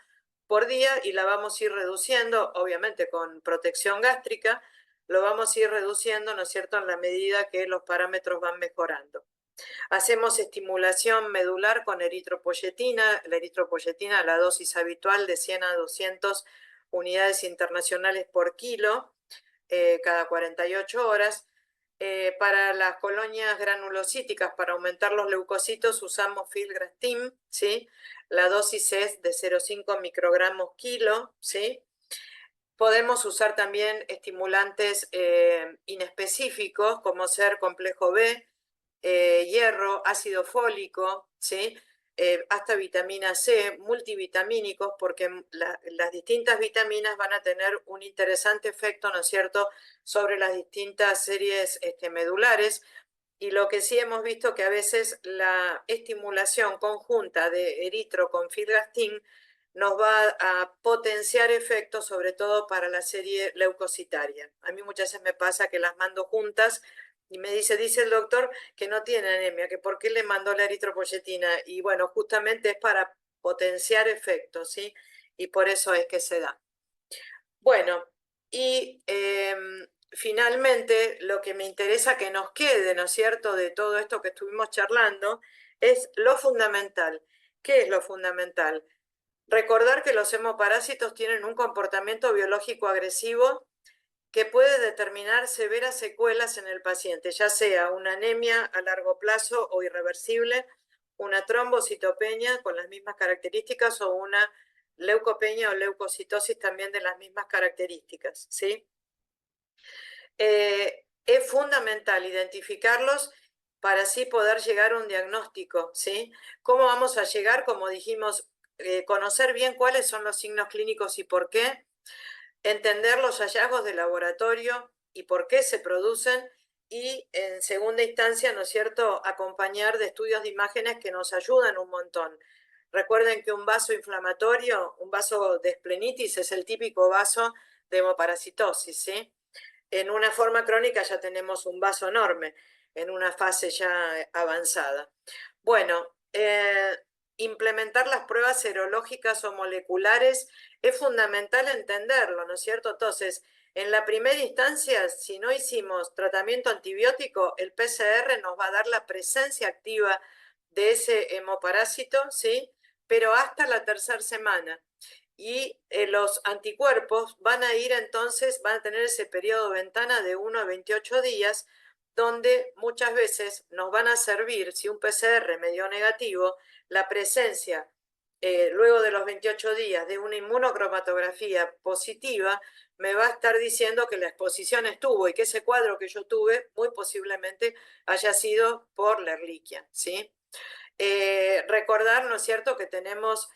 por día, y la vamos a ir reduciendo, obviamente con protección gástrica, lo vamos a ir reduciendo, ¿no es cierto?, en la medida que los parámetros van mejorando. Hacemos estimulación medular con eritropoyetina, la eritropoyetina, la dosis habitual de 100 a 200 unidades internacionales por kilo, cada 48 horas. Para las colonias granulocíticas, para aumentar los leucocitos, usamos filgrastim, ¿sí? La dosis es de 0,5 microgramos kilo, ¿sí? Podemos usar también estimulantes inespecíficos, como ser complejo B, hierro, ácido fólico, ¿sí? Hasta vitamina C, multivitamínicos, porque las distintas vitaminas van a tener un interesante efecto, ¿no es cierto?, sobre las distintas series medulares. Y lo que sí hemos visto que a veces la estimulación conjunta de eritro con filgrastim nos va a potenciar efectos, sobre todo para la serie leucocitaria. A mí muchas veces me pasa que las mando juntas y me dice el doctor que no tiene anemia, que por qué le mandó la eritropoyetina. Y bueno, justamente es para potenciar efectos, ¿sí? Y por eso es que se da. Bueno, y finalmente lo que me interesa que nos quede, ¿no es cierto?, de todo esto que estuvimos charlando, es lo fundamental. ¿Qué es lo fundamental? Recordar que los hemoparásitos tienen un comportamiento biológico agresivo que puede determinar severas secuelas en el paciente, ya sea una anemia a largo plazo o irreversible, una trombocitopenia con las mismas características o una leucopenia o leucocitosis también de las mismas características, ¿sí? Es fundamental identificarlos para así poder llegar a un diagnóstico, ¿sí? ¿Cómo vamos a llegar? Como dijimos, conocer bien cuáles son los signos clínicos y por qué, entender los hallazgos de laboratorio y por qué se producen, y en segunda instancia, ¿no es cierto?, acompañar de estudios de imágenes que nos ayudan un montón. Recuerden que un vaso inflamatorio, un vaso de esplenitis, es el típico vaso de hemoparasitosis, ¿sí? En una forma crónica ya tenemos un vaso enorme, en una fase ya avanzada. Bueno, implementar las pruebas serológicas o moleculares es fundamental entenderlo, ¿no es cierto? Entonces, en la primera instancia, si no hicimos tratamiento antibiótico, el PCR nos va a dar la presencia activa de ese hemoparásito, ¿sí? Pero hasta la tercera semana. Y los anticuerpos van a ir entonces, van a tener ese periodo ventana de 1 a 28 días, donde muchas veces nos van a servir, si un PCR me dio negativo, la presencia luego de los 28 días de una inmunocromatografía positiva, me va a estar diciendo que la exposición estuvo y que ese cuadro que yo tuve muy posiblemente haya sido por la Ehrlichia, ¿sí? Recordar, ¿no es cierto?, que tenemos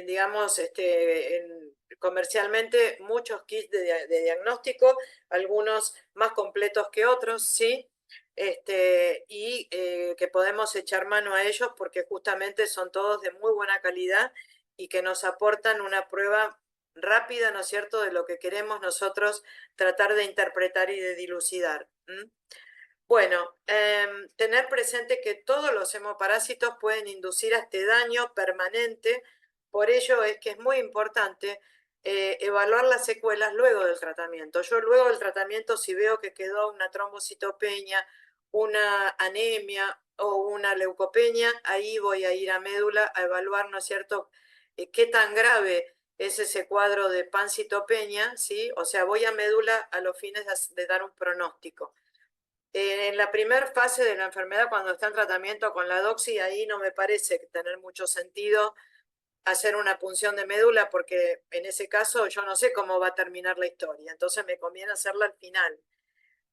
digamos, comercialmente muchos kits de diagnóstico, algunos más completos que otros, ¿sí? Que podemos echar mano a ellos porque justamente son todos de muy buena calidad y que nos aportan una prueba rápida, ¿no es cierto?, de lo que queremos nosotros tratar de interpretar y de dilucidar. Bueno, tener presente que todos los hemoparásitos pueden inducir a este daño permanente, por ello es que es muy importante evaluar las secuelas luego del tratamiento. Yo luego del tratamiento, si veo que quedó una trombocitopenia, una anemia o una leucopenia, ahí voy a ir a médula a evaluar, ¿no es cierto?, qué tan grave es ese cuadro de pancitopenia, ¿sí? O sea, voy a médula a los fines de dar un pronóstico. En la primera fase de la enfermedad, cuando está en tratamiento con la doxi, ahí no me parece tener mucho sentido hacer una punción de médula porque en ese caso yo no sé cómo va a terminar la historia, entonces me conviene hacerla al final.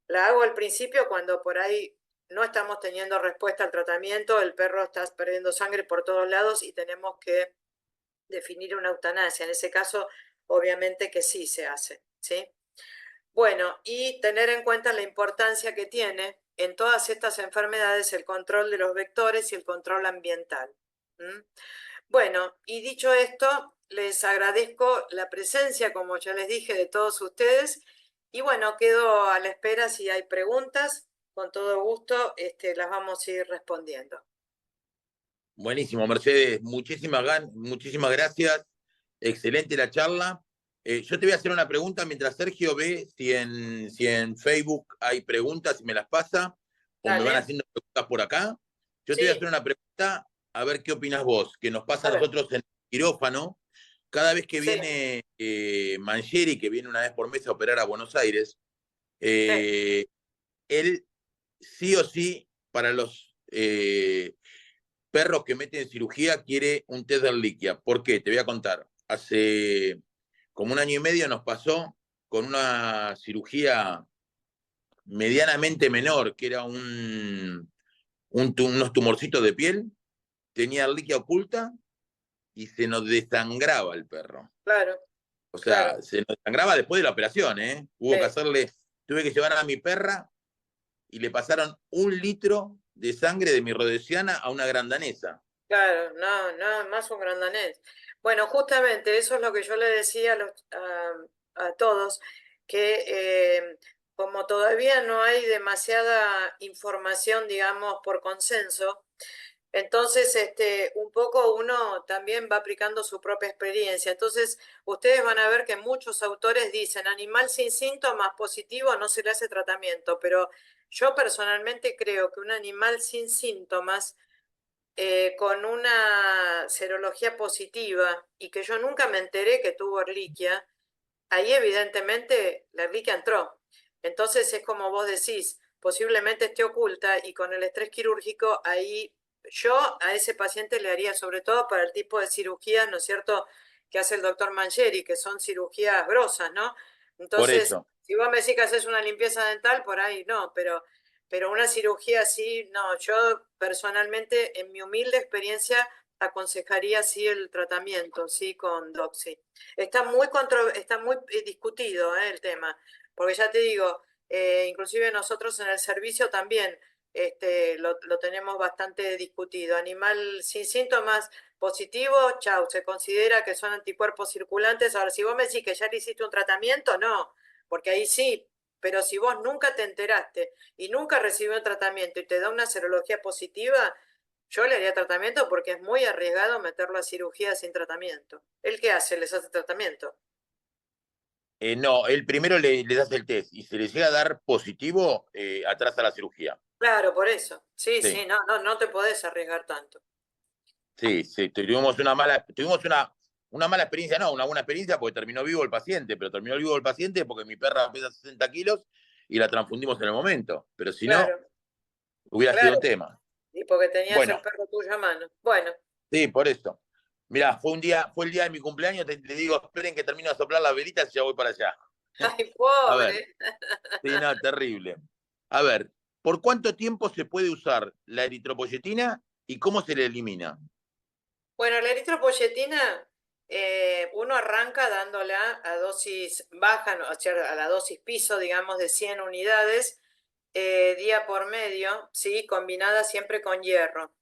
La hago al principio cuando por ahí no estamos teniendo respuesta al tratamiento, el perro está perdiendo sangre por todos lados y tenemos que definir una eutanasia. En ese caso, obviamente que sí se hace, ¿sí? Bueno, y tener en cuenta la importancia que tiene en todas estas enfermedades el control de los vectores y el control ambiental. Bueno, y dicho esto, les agradezco la presencia, como ya les dije, de todos ustedes. Y bueno, quedo a la espera si hay preguntas. Con todo gusto las vamos a ir respondiendo. Buenísimo, Mercedes. Muchísimas gracias. Excelente la charla. Yo te voy a hacer una pregunta mientras Sergio ve si en Facebook hay preguntas y me las pasa, o me van Dale. haciendo preguntas por acá. Yo te voy a Sí, hacer una pregunta, a ver qué opinas vos, que nos pasa a a ver, nosotros en el quirófano. Cada vez que sí, viene Mangieri, que viene una vez por mes a operar a Buenos Aires, sí, él sí o sí, para los perros que meten en cirugía, quiere un test de Ehrlichia. ¿Por qué? Te voy a contar. Hace como un año y medio nos pasó con una cirugía medianamente menor, que era unos tumorcitos de piel, tenía Ehrlichia oculta y se nos desangraba el perro. claro, O claro, sea, se nos desangraba después de la operación, ¿eh? sí. Tuve que llevar a mi perra y le pasaron 1 litro de sangre de mi rhodesiana a una grandanesa. Claro, no, no, más un gran danés. Bueno, justamente eso es lo que yo le decía a todos, que como todavía no hay demasiada información, digamos, por consenso, entonces un poco uno también va aplicando su propia experiencia. Entonces, ustedes van a ver que muchos autores dicen, animal sin síntomas positivo no se le hace tratamiento, pero yo personalmente creo que un animal sin síntomas con una serología positiva y que yo nunca me enteré que tuvo Ehrlichia, ahí evidentemente la Ehrlichia entró. Entonces es como vos decís, posiblemente esté oculta y con el estrés quirúrgico ahí yo a ese paciente le haría, sobre todo para el tipo de cirugías, ¿no es cierto?, que hace el doctor Mangieri, que son cirugías grosas, ¿no? Por Entonces, eso. si vos me decís que haces una limpieza dental, por ahí no, pero una cirugía así, no, yo personalmente, en mi humilde experiencia, aconsejaría sí el tratamiento, sí, con Doxy. Está muy discutido el tema, porque ya te digo, inclusive nosotros en el servicio también lo tenemos bastante discutido. Animal sin síntomas positivos, chau, se considera que son anticuerpos circulantes. Ahora, si vos me decís que ya le hiciste un tratamiento, no, porque ahí sí, pero si vos nunca te enteraste y nunca recibió un tratamiento y te da una serología positiva, yo le haría tratamiento porque es muy arriesgado meterlo a cirugía sin tratamiento. ¿El qué hace? ¿Les hace tratamiento? No, él primero le hace el test y si le llega a dar positivo, atrasa la cirugía. Claro, por eso. Sí, Sí, sí, no, no, no te podés arriesgar tanto. sí, sí. Tuvimos una mala experiencia, no, una buena experiencia porque terminó vivo el paciente, pero terminó vivo el paciente porque mi perra pesa 60 kilos y la transfundimos en el momento. Pero si no, Claro, hubiera sido claro. un tema. Y porque tenías el Bueno, perro tuyo a mano. Bueno, Sí, por eso. Mirá, fue el día de mi cumpleaños, te digo, esperen que termino de soplar las velitas y ya voy para allá. Ay, A ver, pobre. sí, no, terrible. A ver, ¿por cuánto tiempo se puede usar la eritropoyetina y cómo se le elimina? Bueno, la eritropoyetina, uno arranca dándola a dosis baja, o sea, a la dosis piso, digamos, de 100 unidades, día por medio, ¿sí? Combinada siempre con hierro.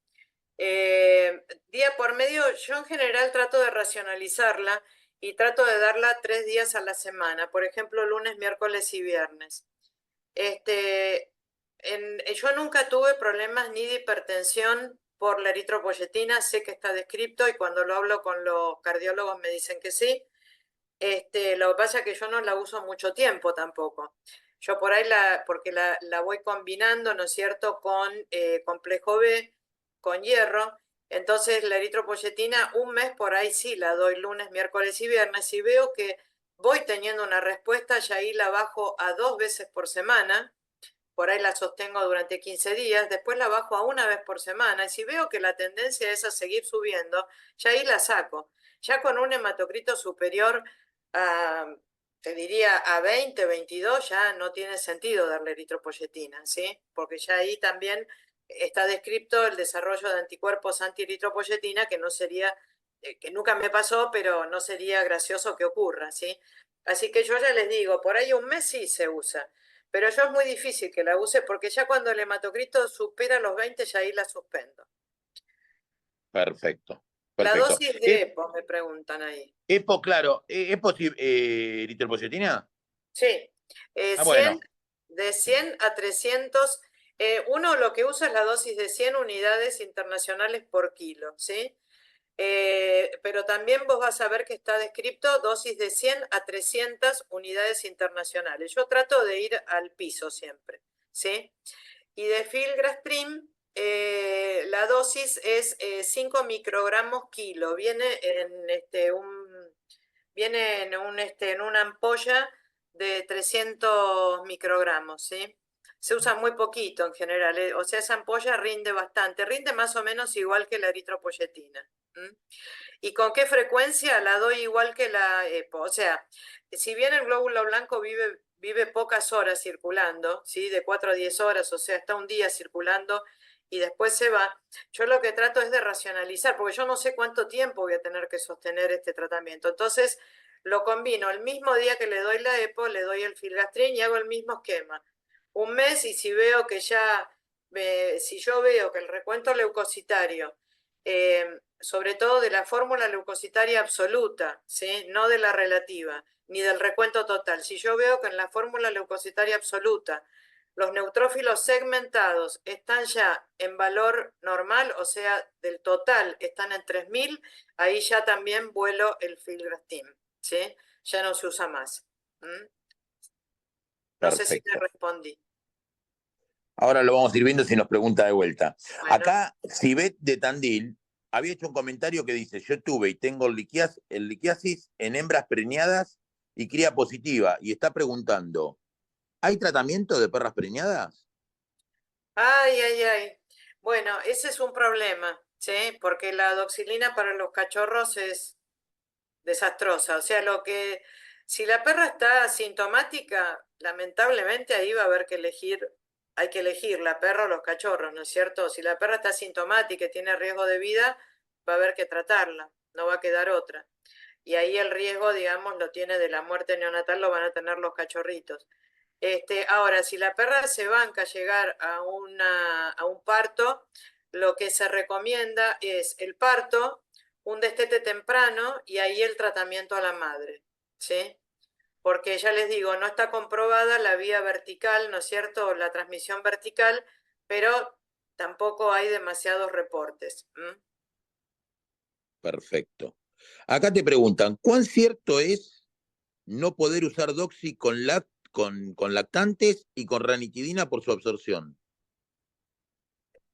Día por medio, yo en general trato de racionalizarla y trato de darla 3 días a la semana, por ejemplo, lunes, miércoles y viernes. Yo nunca tuve problemas ni de hipertensión por la eritropoyetina, sé que está descrito y cuando lo hablo con los cardiólogos me dicen que sí. Lo que pasa es que yo no la uso mucho tiempo tampoco. Yo por ahí porque la voy combinando, ¿no es cierto?, con complejo B, con hierro. Entonces la eritropoyetina un mes por ahí sí la doy lunes, miércoles y viernes. Y veo que voy teniendo una respuesta, ya ahí la bajo a 2 veces por semana. Por ahí la sostengo durante 15 días, después la bajo a 1 vez por semana. Y si veo que la tendencia es a seguir subiendo, ya ahí la saco. Ya con un hematocrito superior a, te diría, a 20, 22, ya no tiene sentido darle eritropoyetina, ¿sí? Porque ya ahí también está descrito el desarrollo de anticuerpos anti-eritropoyetina, que no sería, que nunca me pasó, pero no sería gracioso que ocurra, ¿sí? Así que yo ya les digo, por ahí un mes sí se usa, pero yo es muy difícil que la use porque ya cuando el hematocrito supera los 20, ya ahí la suspendo. Perfecto, La perfecto. dosis de EPO, me preguntan ahí. EPO, claro, ¿EPO eritropoyetina? Sí, Ah, 100, bueno, de 100 a 300. Uno lo que usa es la dosis de 100 unidades internacionales por kilo, ¿sí? Pero también vos vas a ver que está descrito dosis de 100 a 300 unidades internacionales. Yo trato de ir al piso siempre, ¿sí? Y de filgrastim, la dosis es 5 microgramos kilo. Viene en una ampolla de 300 microgramos, ¿sí? Se usa muy poquito en general, o sea, esa ampolla rinde bastante, rinde más o menos igual que la eritropoyetina. ¿Y con qué frecuencia? La doy igual que la EPO. O sea, si bien el glóbulo blanco vive pocas horas circulando, ¿sí? De 4 a 10 horas, o sea, está un día circulando y después se va, yo lo que trato es de racionalizar, porque yo no sé cuánto tiempo voy a tener que sostener este tratamiento. Entonces, lo combino el mismo día que le doy la EPO, le doy el filgastrin y hago el mismo esquema. Un mes y si veo que ya, si yo veo que el recuento leucocitario, sobre todo de la fórmula leucocitaria absoluta, ¿sí? No de la relativa, ni del recuento total. Si yo veo que en la fórmula leucocitaria absoluta los neutrófilos segmentados están ya en valor normal, o sea, del total están en 3000, ahí ya también vuelo el filgrastim, ¿sí? Ya no se usa más. No sé si te perfecto. respondí. Ahora lo vamos a ir viendo si nos pregunta de vuelta. Bueno. Acá, Sibet de Tandil había hecho un comentario que dice: yo tuve y tengo el liquiasis en hembras preñadas y cría positiva. Y está preguntando: ¿hay tratamiento de perras preñadas? Ay, ay, ay. Bueno, ese es un problema, ¿sí? Porque la doxilina para los cachorros es desastrosa. O sea, si la perra está asintomática, lamentablemente ahí va a haber que elegir, hay que elegir la perra o los cachorros, ¿no es cierto? Si la perra está asintomática y tiene riesgo de vida, va a haber que tratarla, no va a quedar otra. Y ahí el riesgo, digamos, lo tiene de la muerte neonatal, lo van a tener los cachorritos. Ahora, si la perra se banca llegar a un parto, lo que se recomienda es el parto, un destete temprano y ahí el tratamiento a la madre, ¿sí? Porque ya les digo, no está comprobada la vía vertical, ¿no es cierto? La transmisión vertical, pero tampoco hay demasiados reportes. Perfecto. Acá te preguntan: ¿cuán cierto es no poder usar doxy con lactantes y con ranitidina por su absorción?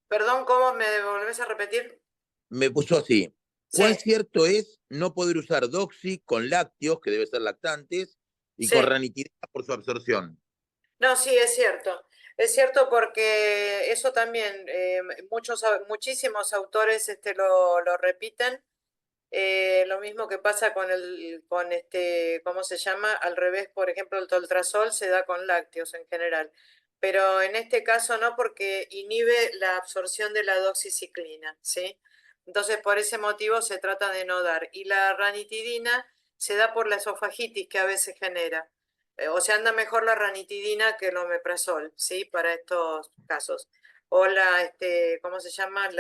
Perdón, ¿cómo me volvés a repetir? Me puso así: Sí, ¿cuán cierto es no poder usar doxy con lácteos, que debe ser lactantes, y con sí. ranitidina por su absorción? No, sí, es cierto. Es cierto porque eso también, muchísimos autores lo repiten. Lo mismo que pasa ¿cómo se llama? Al revés, por ejemplo, el toltrazol se da con lácteos en general. Pero en este caso no, porque inhibe la absorción de la doxiciclina, ¿sí? Entonces, por ese motivo se trata de no dar. Y la ranitidina se da por la esofagitis que a veces genera. O sea, anda mejor la ranitidina que el omeprazol, ¿sí? Para estos casos. O ¿cómo se llama?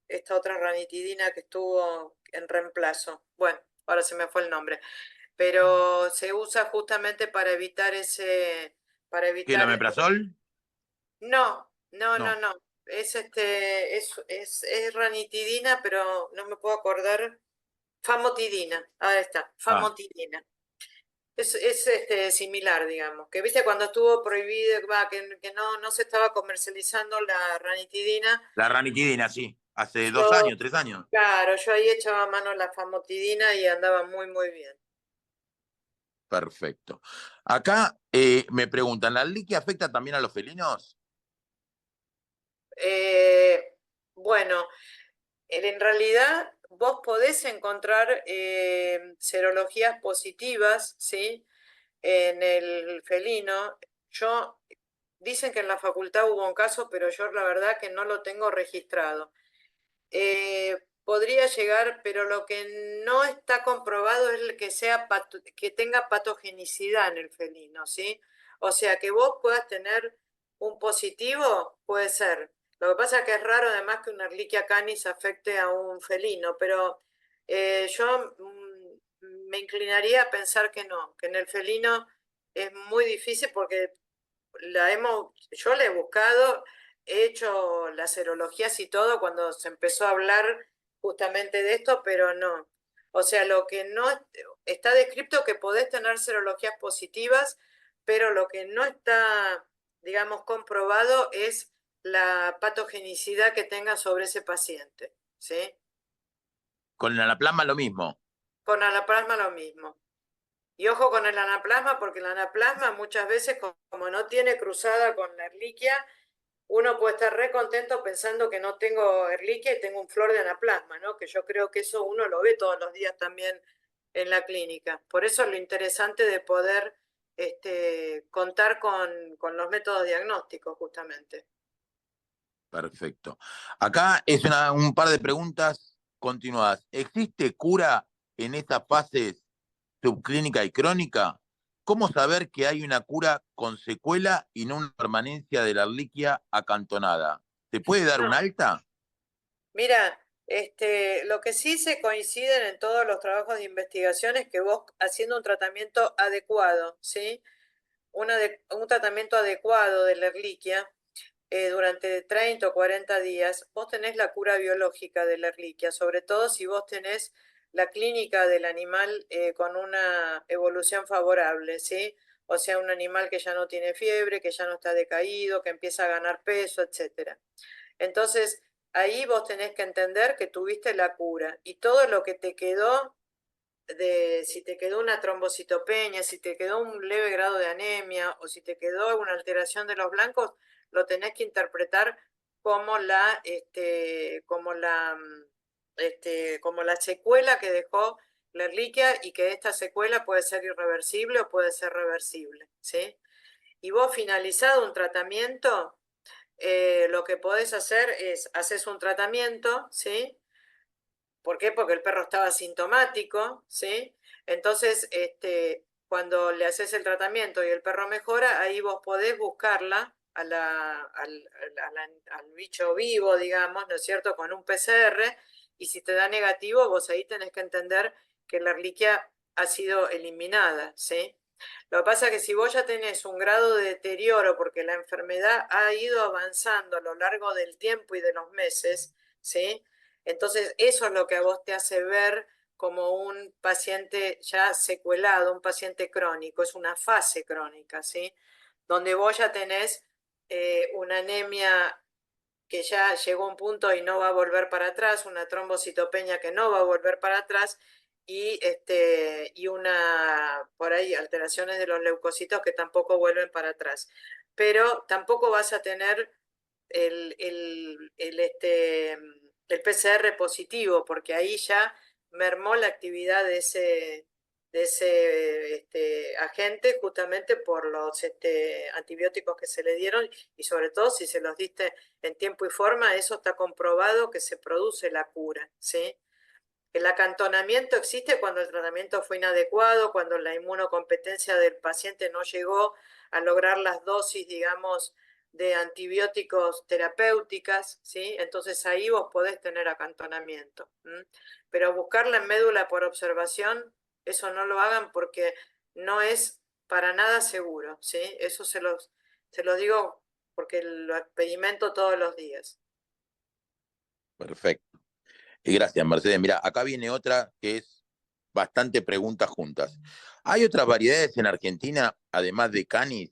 Esta otra ranitidina que estuvo en reemplazo. Bueno, ahora se me fue el nombre. Pero se usa justamente para evitar para ¿Qué, el evitar. omeprazol? No, no, no, No. no. Es ranitidina, pero no me puedo acordar. Famotidina, ahí está, Ah, famotidina. Es similar, digamos, que viste cuando estuvo prohibido, que no se estaba comercializando la ranitidina, la ranitidina, sí. Hace dos yo, años, 3 años. claro, yo ahí echaba mano a la famotidina y andaba muy, muy bien. Perfecto. Acá me preguntan, ¿la liquia afecta también a los felinos? Eh, bueno, en realidad vos podés encontrar serologías positivas, ¿sí? En el felino. Yo, dicen que en la facultad hubo un caso, pero yo la verdad que no lo tengo registrado. Podría llegar, pero lo que no está comprobado es el que tenga patogenicidad en el felino, ¿sí? O sea, que vos puedas tener un positivo, puede ser. Lo que pasa es que es raro además que una Ehrlichia canis afecte a un felino, pero yo me inclinaría a pensar que no, que en el felino es muy difícil porque yo la he buscado, he hecho las serologías y todo cuando se empezó a hablar justamente de esto, pero no. O sea, lo que no está descrito que podés tener serologías positivas, pero lo que no está, digamos, comprobado es la patogenicidad que tenga sobre ese paciente, ¿sí? Con el anaplasma lo mismo. Con anaplasma lo mismo. Y ojo con el anaplasma, porque el anaplasma muchas veces, como no tiene cruzada con la erliquia, uno puede estar re contento pensando que no tengo erliquia y tengo un flor de anaplasma, ¿no? Que yo creo que eso uno lo ve todos los días también en la clínica. Por eso es lo interesante de poder contar con los métodos diagnósticos, justamente. Perfecto. Acá es un par de preguntas continuadas. ¿Existe cura en estas fases subclínica y crónica? ¿Cómo saber que hay una cura con secuela y no una permanencia de la reliquia acantonada? ¿Se puede dar un No, alta? mira, lo que sí se coinciden en todos los trabajos de investigación es que vos haciendo un tratamiento adecuado, ¿sí? Un tratamiento adecuado de la erliquia durante 30 o 40 días, vos tenés la cura biológica de la erliquia, sobre todo si vos tenés la clínica del animal con una evolución favorable, ¿sí? O sea, un animal que ya no tiene fiebre, que ya no está decaído, que empieza a ganar peso, etcétera. Entonces, ahí vos tenés que entender que tuviste la cura y todo lo que te quedó si te quedó una trombocitopenia, si te quedó un leve grado de anemia o si te quedó una alteración de los blancos, lo tenés que interpretar como como la secuela que dejó la erliquia y que esta secuela puede ser irreversible o puede ser reversible, ¿sí? Y vos finalizado un tratamiento, lo que podés hacer es, haces un tratamiento, ¿sí? ¿Por qué? Porque el perro estaba sintomático, ¿sí? Entonces, cuando le haces el tratamiento y el perro mejora, ahí vos podés buscarla al bicho vivo, digamos, ¿no es cierto? Con un PCR, y si te da negativo, vos ahí tenés que entender que la erliquia ha sido eliminada, ¿sí? Lo que pasa es que si vos ya tenés un grado de deterioro, porque la enfermedad ha ido avanzando a lo largo del tiempo y de los meses, ¿sí? Entonces, eso es lo que a vos te hace ver como un paciente ya secuelado, un paciente crónico, es una fase crónica, ¿sí? Donde vos ya tenés una anemia que ya llegó a un punto y no va a volver para atrás, una trombocitopenia que no va a volver para atrás y por ahí alteraciones de los leucocitos que tampoco vuelven para atrás. pero tampoco vas a tener el, el, el, este, el PCR positivo, porque ahí ya mermó la actividad de ese agente justamente por los antibióticos que se le dieron y sobre todo si se los diste en tiempo y forma, eso está comprobado que se produce la cura, ¿sí? El acantonamiento existe cuando el tratamiento fue inadecuado, cuando la inmunocompetencia del paciente no llegó a lograr las dosis, digamos, de antibióticos terapéuticas, ¿sí? Entonces ahí vos podés tener acantonamiento. Pero buscarla en médula por observación, eso no lo hagan porque no es para nada seguro, ¿sí? Eso se los digo porque lo experimento todos los días. Perfecto. Y gracias, Mercedes. Mira, acá viene otra que es bastante preguntas juntas. ¿Hay otras variedades en Argentina, además de Canis,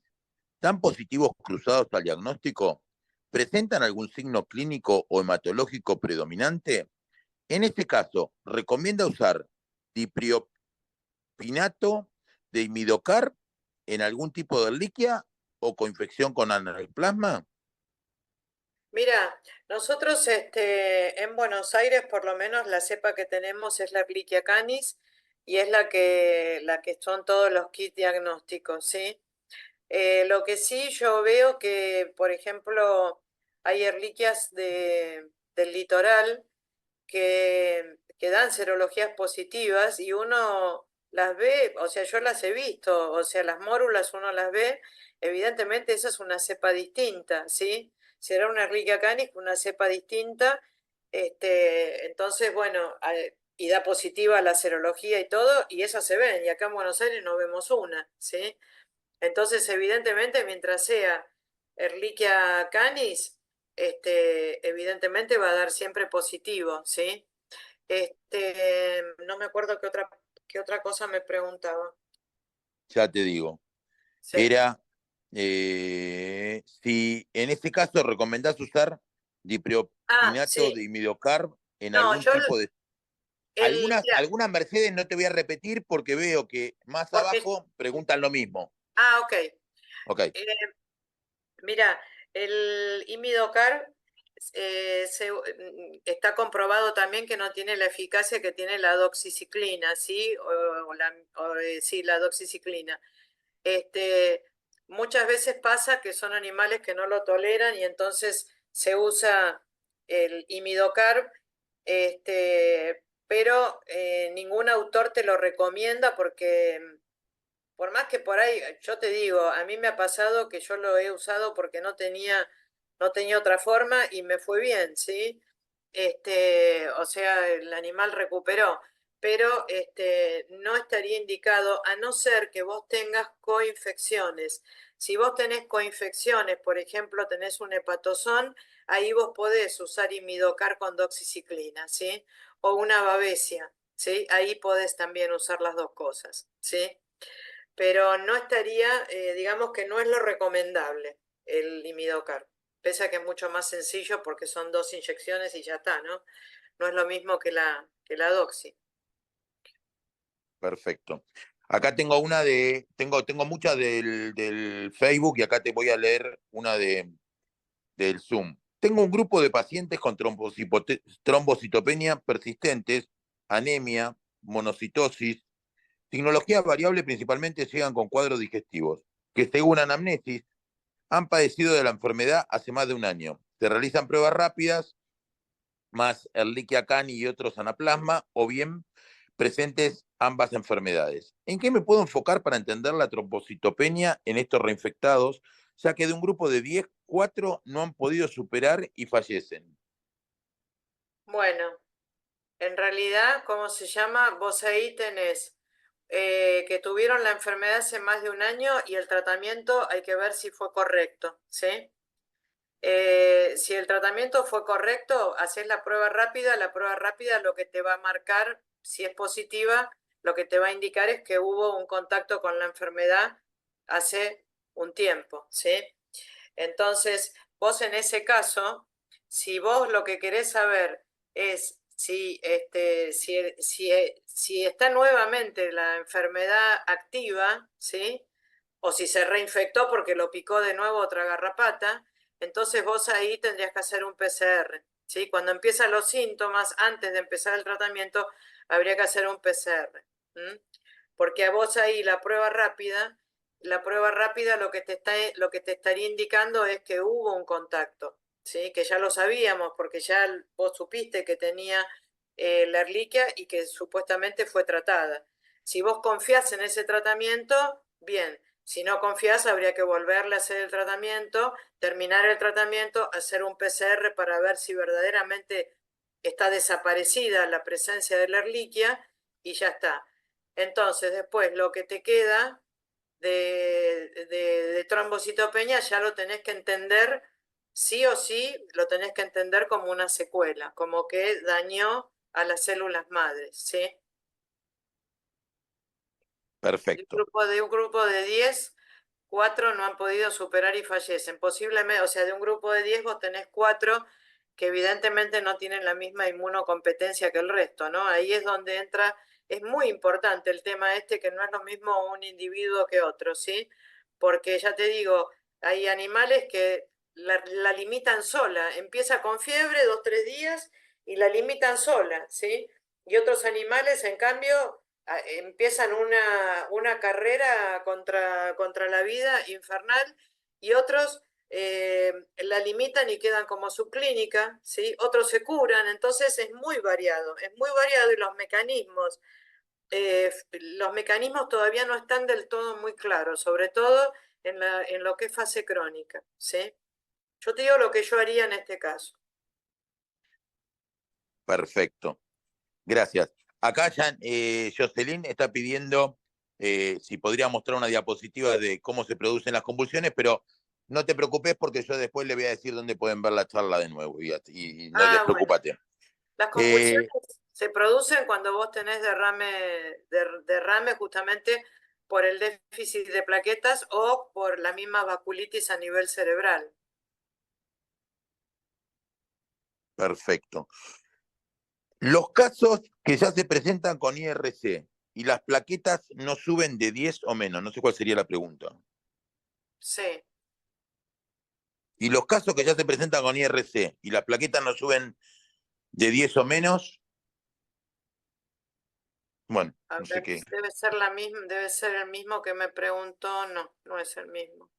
tan positivos cruzados al diagnóstico? ¿Presentan algún signo clínico o hematológico predominante? En este caso, ¿recomienda usar dipriopinato de imidocar en algún tipo de reliquia o coinfección con anaplasma? Mira, nosotros en Buenos Aires por lo menos la cepa que tenemos es la Ehrlichia canis y es la que son todos los kits diagnósticos, ¿sí? Lo que sí yo veo que, por ejemplo, hay Ehrlichias del litoral que dan serologías positivas y uno las ve, o sea, yo las he visto, o sea, las mórulas uno las ve, evidentemente esa es una cepa distinta, ¿sí? Será una Ehrlichia canis, una cepa distinta, entonces, bueno, y da positiva la serología y todo, y esas se ven, y acá en Buenos Aires no vemos una, ¿sí? Entonces, evidentemente, mientras sea Ehrlichia canis, evidentemente va a dar siempre positivo, ¿sí? No me acuerdo qué otra cosa me preguntaba. Ya te digo. Sí. Era si en este caso recomendás usar Ah, dipriopinato sí. de imidocarb en No, algún tipo de... mira, Algunas Mercedes no te voy a repetir porque veo que más porque, abajo preguntan lo mismo. ok. Ok, Mira, el imidocar está comprobado también que no tiene la eficacia que tiene la doxiciclina, ¿sí? Sí, la doxiciclina. Este, muchas veces pasa que son animales que no lo toleran y entonces se usa el imidocarb, pero ningún autor te lo recomienda porque por más que por ahí, yo te digo, a mí me ha pasado que yo lo he usado porque no tenía otra forma y me fue bien, ¿sí? O sea, el animal recuperó, pero no estaría indicado a no ser que vos tengas coinfecciones. Si vos tenés coinfecciones, por ejemplo, tenés un hepatozón, ahí vos podés usar imidocar con doxiciclina, ¿sí? O una babesia, ¿sí? Ahí podés también usar las dos cosas, ¿sí? Pero no estaría, digamos que no es lo recomendable el imidocar, pese a que es mucho más sencillo porque son dos inyecciones y ya está, ¿no? No es lo mismo que que la doxi. perfecto. Acá tengo tengo muchas del Facebook y acá te voy a leer una del Zoom. Tengo un grupo de pacientes con trombocitopenia persistentes, anemia, monocitosis, tecnología variable principalmente llegan con cuadros digestivos, que según anamnesis han padecido de la enfermedad hace más de un año. Se realizan pruebas rápidas, más Ehrlichia cani y otros anaplasma, o bien presentes ambas enfermedades. ¿En qué me puedo enfocar para entender la trombocitopenia en estos reinfectados, ya que de un grupo de 10, 4 no han podido superar y fallecen? Bueno, en realidad, ¿cómo se llama? Vos ahí tenés que tuvieron la enfermedad hace más de un año y el tratamiento hay que ver si fue correcto, ¿sí? Si el tratamiento fue correcto, haces la prueba rápida lo que te va a marcar, si es positiva, lo que te va a indicar es que hubo un contacto con la enfermedad hace un tiempo, ¿sí? Entonces, vos en ese caso, si vos lo que querés saber es si está nuevamente la enfermedad activa, ¿sí? o si se reinfectó porque lo picó de nuevo otra garrapata, entonces vos ahí tendrías que hacer un PCR, ¿sí? Cuando empiezan los síntomas, antes de empezar el tratamiento, habría que hacer un PCR, ¿m? Porque a vos ahí la prueba rápida lo que te estaría indicando es que hubo un contacto, ¿sí? Que ya lo sabíamos porque ya vos supiste que tenía la Ehrlichia y que supuestamente fue tratada. Si vos confiás en ese tratamiento, bien. Si no confías, habría que volverle a hacer el tratamiento, terminar el tratamiento, hacer un PCR para ver si verdaderamente está desaparecida la presencia de la Ehrlichia y ya está. Entonces, después lo que te queda de trombocitopenia ya lo tenés que entender, sí o sí, lo tenés que entender como una secuela, como que dañó a las células madres, ¿sí? Perfecto. De un grupo de 10, 4 no han podido superar y fallecen. Posiblemente, o sea, de un grupo de 10 vos tenés 4 que evidentemente no tienen la misma inmunocompetencia que el resto, ¿no? Ahí es donde entra, es muy importante el tema este, que no es lo mismo un individuo que otro, ¿sí? Porque ya te digo, hay animales que la limitan sola, empieza con fiebre, 2, 3 días, y la limitan sola, ¿sí? Y otros animales, en cambio, empiezan una carrera contra la vida infernal y otros la limitan y quedan como subclínica, ¿sí? Otros se curan, entonces es muy variado y los mecanismos todavía no están del todo muy claros, sobre todo en lo que es fase crónica, ¿sí? Yo te digo lo que yo haría en este caso. Perfecto. Gracias. Acá ya Jocelyn está pidiendo si podría mostrar una diapositiva de cómo se producen las convulsiones, pero no te preocupes porque yo después le voy a decir dónde pueden ver la charla de nuevo y no Ah, bueno. despreocupate. Las convulsiones Eh, se producen cuando vos tenés derrame justamente por el déficit de plaquetas o por la misma vasculitis a nivel cerebral. Perfecto. Los casos que ya se presentan con IRC y las plaquetas no suben de 10 o menos, no sé cuál sería la pregunta. Sí. Y los casos que ya se presentan con IRC y las plaquetas no suben de 10 o menos, bueno, A no sé ver, qué. debe ser la misma, debe ser el mismo que me preguntó. No, no es el mismo.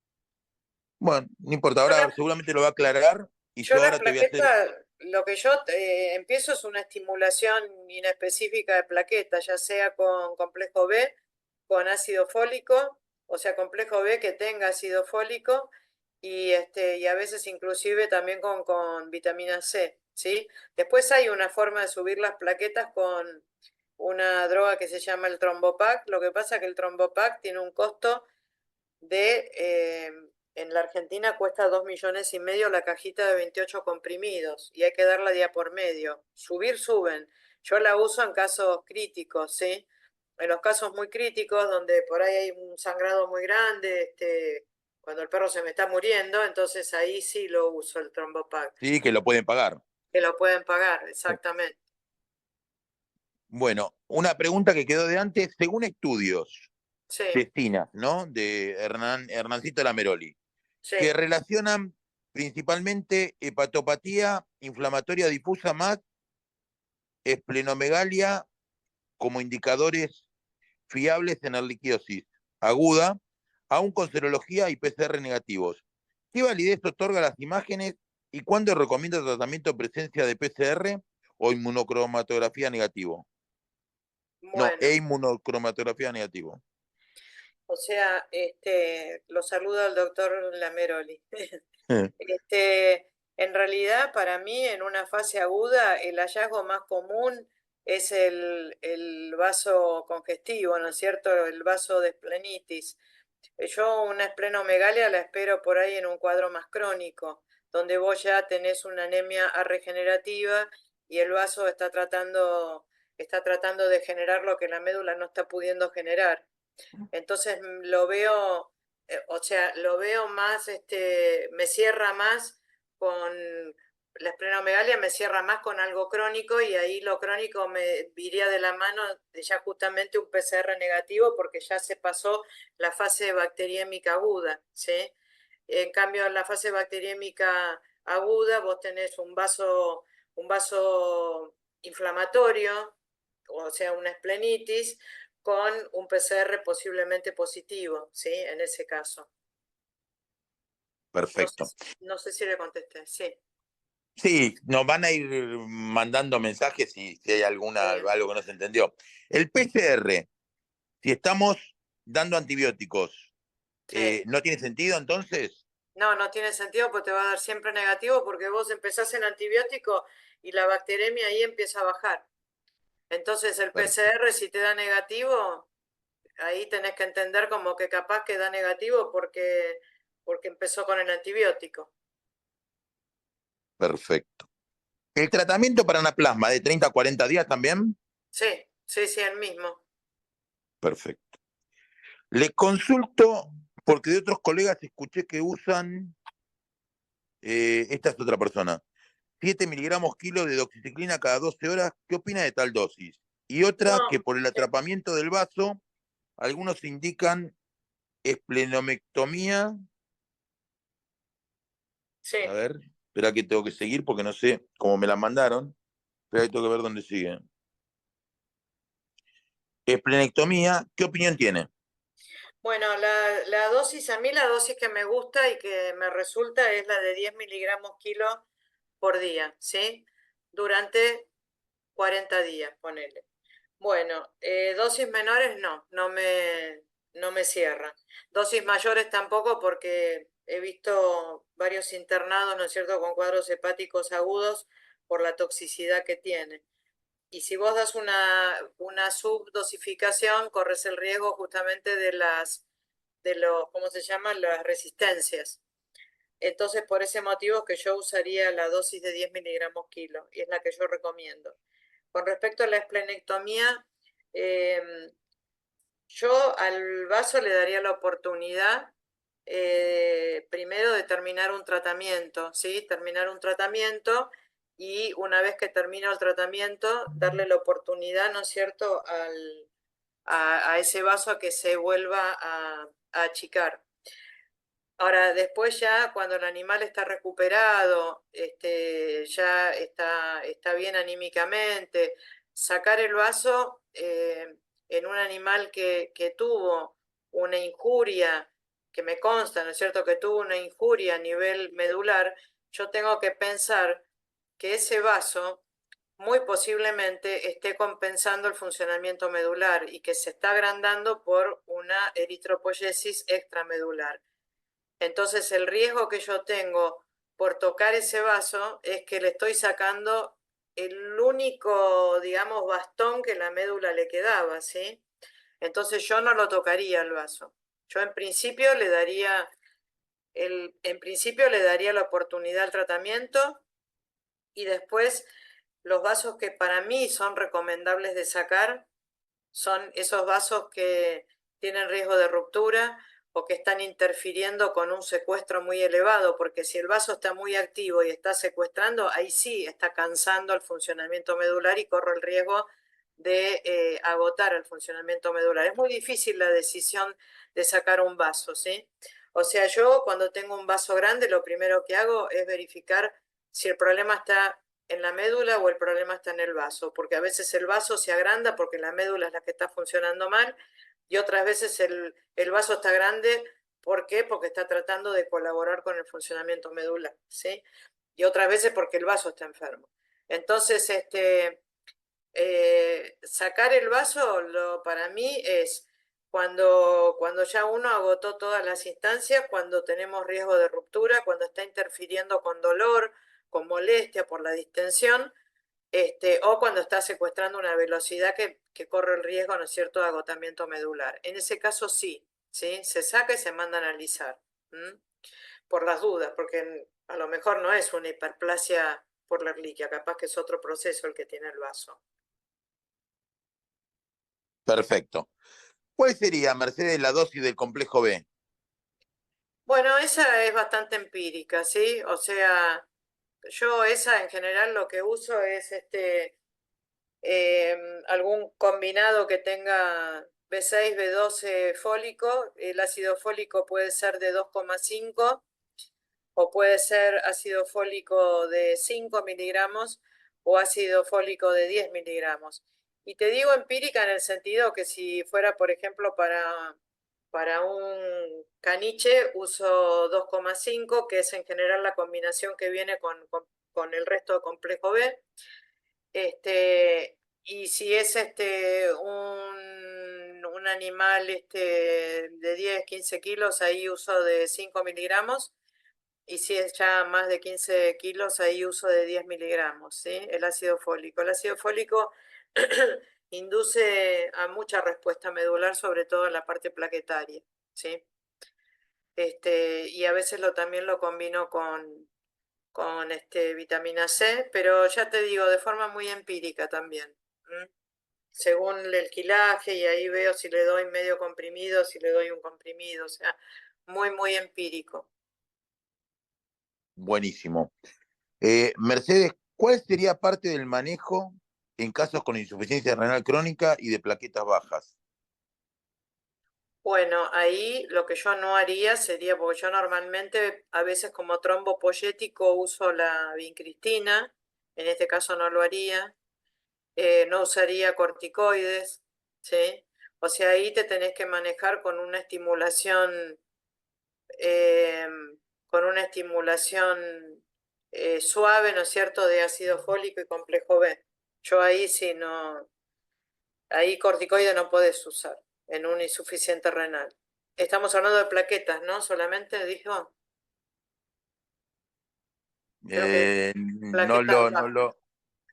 Bueno, no importa, Yo ahora la, seguramente lo va a aclarar y yo yo la ahora te voy a hacer. plaqueta, lo que yo empiezo es una estimulación inespecífica de plaquetas, ya sea con complejo B, con ácido fólico, o sea, complejo B que tenga ácido fólico y a veces inclusive también con vitamina C, ¿sí? Después hay una forma de subir las plaquetas con una droga que se llama el Trombopac. Lo que pasa es que el Trombopac tiene un costo en la Argentina cuesta 2,5 millones la cajita de 28 comprimidos y hay que darla día por medio. Subir, suben. Yo la uso en casos críticos, ¿sí? En los casos muy críticos, donde por ahí hay un sangrado muy grande, cuando el perro se me está muriendo, entonces ahí sí lo uso el Trombopac, Sí, que lo pueden pagar. que lo pueden pagar, exactamente. Bueno, una pregunta que quedó de antes, según estudios Sí, de CINAS, ¿no? De Hernancito Lameroli, que sí. relacionan principalmente hepatopatía inflamatoria difusa más esplenomegalia como indicadores fiables en erliquiosis aguda, aún con serología y PCR negativos. ¿Qué validez otorga las imágenes y cuándo recomienda tratamiento en presencia de PCR o inmunocromatografía negativo? No, Bueno, inmunocromatografía negativo. o sea, lo saludo al doctor Lameroli. En realidad, para mí, en una fase aguda, el hallazgo más común es el vaso congestivo, ¿no es cierto? El vaso de esplenitis. Yo una esplenomegalia la espero por ahí en un cuadro más crónico, donde vos ya tenés una anemia regenerativa y el vaso está tratando de generar lo que la médula no está pudiendo generar. Entonces lo veo, o sea, lo veo más, me cierra más con la esplenomegalia me cierra más con algo crónico y ahí lo crónico me iría de la mano de ya justamente un PCR negativo porque ya se pasó la fase bacteriémica aguda, ¿sí? En cambio, en la fase bacteriémica aguda vos tenés un vaso inflamatorio, o sea, una esplenitis, con un PCR posiblemente positivo, ¿sí? En ese caso. Perfecto. No sé si le contesté, sí. Sí, nos van a ir mandando mensajes si hay algo que no se entendió. El PCR, si estamos dando antibióticos, Sí. ¿no tiene sentido entonces? No, no tiene sentido porque te va a dar siempre negativo porque vos empezás en antibiótico y la bacteremia ahí empieza a bajar. Entonces el PCR si te da negativo, ahí tenés que entender como que capaz que da negativo porque empezó con el antibiótico. Perfecto. ¿El tratamiento para anaplasma de 30 a 40 días también? Sí, sí, sí, el mismo. Perfecto. Le consulto porque de otros colegas escuché que usan, esta es otra persona, 7 miligramos kilo de doxiciclina cada 12 horas. ¿Qué opina de tal dosis? Y otra que No, por el sí, atrapamiento del vaso, algunos indican esplenomectomía. sí. A ver, espera que tengo que seguir porque no sé cómo me la mandaron. Pero ahí tengo que ver dónde sigue. Esplenectomía, ¿qué opinión tiene? Bueno, a mí la dosis que me gusta y que me resulta es la de 10 miligramos kilo por día, ¿sí? Durante 40 días, ponele. Bueno, dosis menores no me cierran. Dosis mayores tampoco porque he visto varios internados, ¿no es cierto?, con cuadros hepáticos agudos por la toxicidad que tiene. Y si vos das una subdosificación, corres el riesgo justamente ¿cómo se llaman? Las resistencias. Entonces, por ese motivo es que yo usaría la dosis de 10 miligramos kilo y es la que yo recomiendo. Con respecto a la esplenectomía, eh, yo al vaso le daría la oportunidad primero de terminar un tratamiento, ¿sí? Terminar un tratamiento y una vez que termina el tratamiento, darle la oportunidad, ¿no es cierto?, a ese vaso a que se vuelva a achicar. Ahora, después ya cuando el animal está recuperado, ya está bien anímicamente, sacar el vaso en un animal que tuvo una injuria, que me consta, ¿no es cierto?, que tuvo una injuria a nivel medular, yo tengo que pensar que ese vaso muy posiblemente esté compensando el funcionamiento medular y que se está agrandando por una eritropoyesis extramedular. Entonces el riesgo que yo tengo por tocar ese vaso es que le estoy sacando el único, digamos, bastón que la médula le quedaba, ¿sí? Entonces yo no lo tocaría el vaso. Yo en principio le daría la oportunidad al tratamiento y después los vasos que para mí son recomendables de sacar son esos vasos que tienen riesgo de ruptura o que están interfiriendo con un secuestro muy elevado, porque si el vaso está muy activo y está secuestrando, ahí sí está cansando el funcionamiento medular y corro el riesgo de agotar el funcionamiento medular. Es muy difícil la decisión de sacar un vaso, ¿sí? O sea, yo cuando tengo un vaso grande, lo primero que hago es verificar si el problema está en la médula o el problema está en el vaso, porque a veces el vaso se agranda porque la médula es la que está funcionando mal y otras veces el vaso está grande, ¿por qué? Porque está tratando de colaborar con el funcionamiento medular, ¿sí? Y otras veces porque el vaso está enfermo. Entonces, sacar el vaso para mí es cuando ya uno agotó todas las instancias, cuando tenemos riesgo de ruptura, cuando está interfiriendo con dolor, con molestia por la distensión, o cuando está secuestrando una velocidad que corre el riesgo, ¿no es cierto?, de agotamiento medular. En ese caso sí, ¿sí? Se saca y se manda a analizar, por las dudas, porque a lo mejor no es una hiperplasia por la Ehrlichia, capaz que es otro proceso el que tiene el vaso. Perfecto. ¿Cuál sería, Mercedes, la dosis del complejo B? Bueno, esa es bastante empírica, ¿sí? O sea, yo esa en general lo que uso es algún combinado que tenga B6, B12 fólico. El ácido fólico puede ser de 2,5 o puede ser ácido fólico de 5 miligramos o ácido fólico de 10 miligramos. Y te digo empírica en el sentido que si fuera, por ejemplo, para un caniche uso 2,5, que es en general la combinación que viene con el resto de complejo B. Y si es un animal de 10, 15 kilos, ahí uso de 5 miligramos. Y si es ya más de 15 kilos, ahí uso de 10 miligramos, ¿sí? El ácido fólico. El ácido fólico induce a mucha respuesta medular, sobre todo en la parte plaquetaria, ¿sí? Y a veces también lo combino con vitamina C, pero ya te digo, de forma muy empírica también. Según el quilaje, y ahí veo si le doy medio comprimido, si le doy un comprimido, o sea, muy, muy empírico. Buenísimo. Mercedes, ¿cuál sería parte del manejo en casos con insuficiencia renal crónica y de plaquetas bajas? Bueno, ahí lo que yo no haría sería, porque yo normalmente a veces como trombopoyético uso la vincristina, en este caso no lo haría, no usaría corticoides, ¿sí? O sea, ahí te tenés que manejar eh, con una estimulación suave, ¿no es cierto?, de ácido fólico y complejo B. Yo ahí sí no, ahí corticoide no puedes usar en un insuficiente renal. Estamos hablando de plaquetas, ¿no? Solamente dijo, creo que No plaquetas lo, no bajas. lo,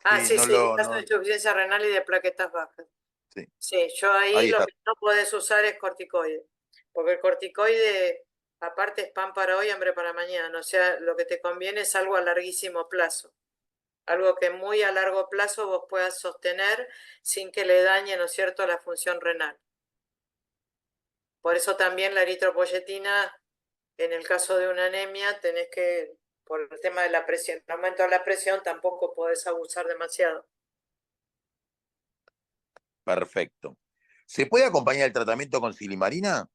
Ah, sí, sí, no sí, en lo, caso de no, insuficiencia renal y de plaquetas bajas. sí, Sí, yo ahí ahí lo está. que no puedes usar es corticoide, porque el corticoide, aparte, es pan para hoy, hambre para mañana. O sea, lo que te conviene es algo a larguísimo plazo, algo que muy a largo plazo vos puedas sostener sin que le dañe, ¿no es cierto?, la función renal. Por eso también la eritropoyetina, en el caso de una anemia, tenés que, por el tema de la presión, el aumento de la presión, tampoco podés abusar demasiado. Perfecto. ¿Se puede acompañar el tratamiento con silimarina?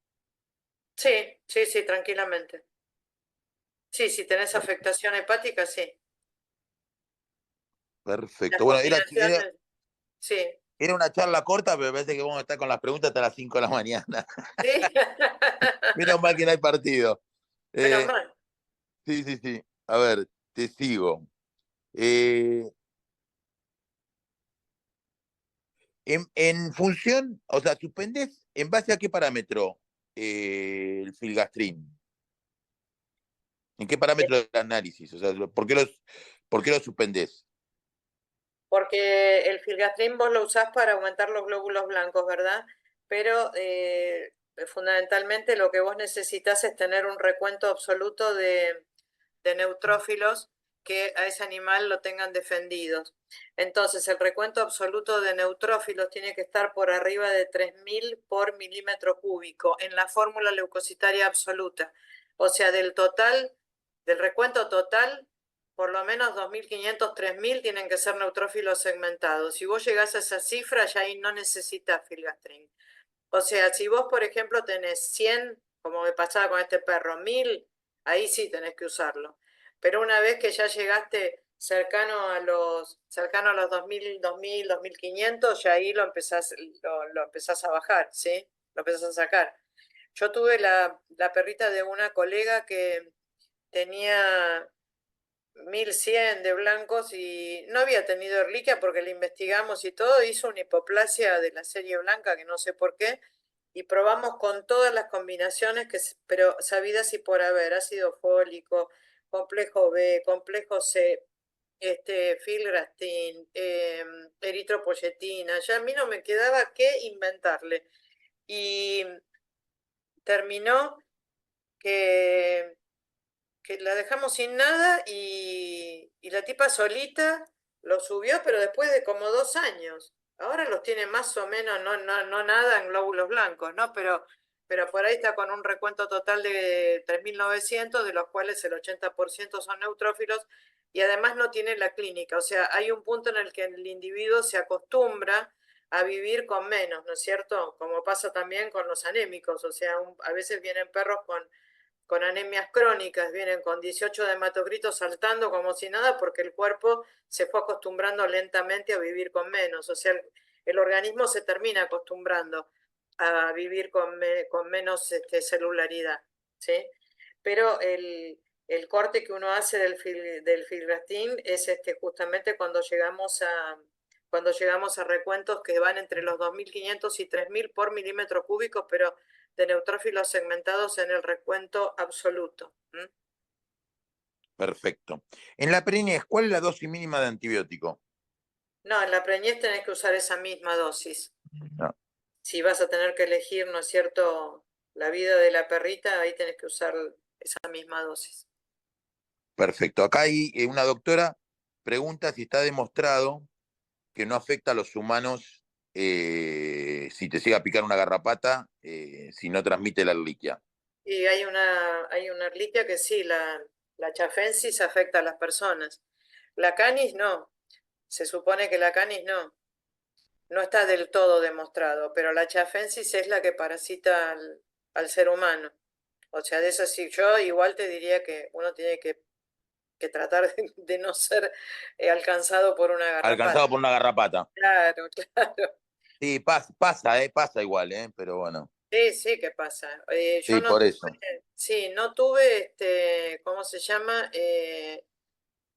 Sí, sí, sí, tranquilamente. Sí, si tenés afectación hepática, sí. Las Perfecto. Bueno, combinaciones, sí. era una charla corta, pero me parece que vamos a estar con las preguntas hasta las 5 de la mañana. Sí. Menos mal que no hay partido. Menos Eh, mal. sí, sí, sí. A ver, te sigo. Eh, en función, o sea, suspendés en base a qué parámetro el filgastrín. ¿En qué parámetro del análisis? O sea, por qué lo suspendés? Porque el filgastrin vos lo usás para aumentar los glóbulos blancos, ¿verdad? Pero fundamentalmente lo que vos necesitas es tener un recuento absoluto de neutrófilos que a ese animal lo tengan defendidos. Entonces, el recuento absoluto de neutrófilos tiene que estar por arriba de 3000 por milímetro cúbico en la fórmula leucocitaria absoluta. O sea, del total, del recuento total, por lo menos 2500, 3000 tienen que ser neutrófilos segmentados. Si vos llegás a esa cifra, ya ahí no necesitas filgastrin. O sea, si vos, por ejemplo, tenés 100, como me pasaba con este perro, 1000, ahí sí tenés que usarlo. Pero una vez que ya llegaste cercano a los 2000, 2000, 2500, ya ahí lo empezás a bajar, ¿sí? Lo empezás a sacar. Yo tuve la perrita de una colega que tenía 1100 de blancos y no había tenido erliquia porque le investigamos y todo, hizo una hipoplasia de la serie blanca que no sé por qué, y probamos con todas las combinaciones, pero sabidas y por haber, ácido fólico, complejo B, complejo C, filgrastim, eritropoyetina, ya a mí no me quedaba qué inventarle. Y terminó que la dejamos sin nada y la tipa solita lo subió, pero después de como 2 años. Ahora los tiene más o menos, no nada en glóbulos blancos, ¿no? Pero pero por ahí está con un recuento total de 3.900, de los cuales el 80% son neutrófilos, y además no tiene la clínica. O sea, hay un punto en el que el individuo se acostumbra a vivir con menos, ¿no es cierto? Como pasa también con los anémicos, o sea, a veces vienen perros con anemias crónicas, vienen con 18 de hematocrito saltando como si nada, porque el cuerpo se fue acostumbrando lentamente a vivir con menos. O sea, el organismo se termina acostumbrando a vivir con menos celularidad, ¿sí? Pero el corte que uno hace del filgrastim es justamente cuando llegamos a recuentos que van entre los 2.500 y 3.000 por milímetro cúbico, pero de neutrófilos segmentados en el recuento absoluto. Perfecto. En la preñez, ¿cuál es la dosis mínima de antibiótico? No, en la preñez tenés que usar esa misma dosis. No. Si vas a tener que elegir, ¿no es cierto?, la vida de la perrita, ahí tenés que usar esa misma dosis. Perfecto. Acá hay una doctora pregunta si está demostrado que no afecta a los humanos si te llega a picar una garrapata, si no transmite la erliquia. Y hay una erliquia que sí, la chafensis afecta a las personas. La canis no. Se supone que la canis no. No está del todo demostrado, pero la chafensis es la que parasita al ser humano. O sea, de eso sí, yo igual te diría que uno tiene que tratar de no ser alcanzado por una garrapata. Alcanzado por una garrapata. Claro, claro. Sí, pasa igual, pero bueno. Sí, sí, ¿qué pasa? Yo Sí, no por tuve, eso. sí, no tuve, ¿cómo se llama?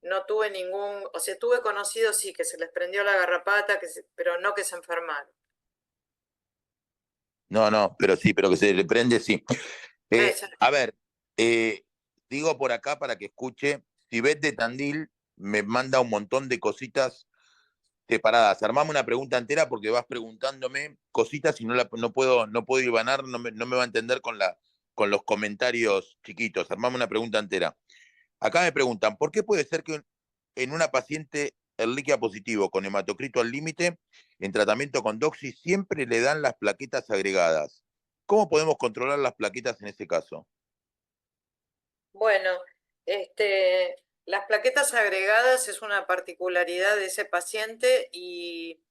No tuve ningún, o sea, tuve conocidos, sí, que se les prendió la garrapata, pero no que se enfermaron. No, no, pero sí, pero que se le prende, sí. Esa- A ver, eh, digo por acá para que escuche, si ves de Tandil me manda un montón de cositas separadas. Armame una pregunta entera porque vas preguntándome cositas y no puedo hilvanar, no me va a entender con los comentarios chiquitos. Armame una pregunta entera. Acá me preguntan, ¿por qué puede ser que en una paciente Ehrlichia positivo con hematocrito al límite, en tratamiento con doxy, siempre le dan las plaquetas agregadas? ¿Cómo podemos controlar las plaquetas en ese caso? Bueno, las plaquetas agregadas es una particularidad de ese paciente y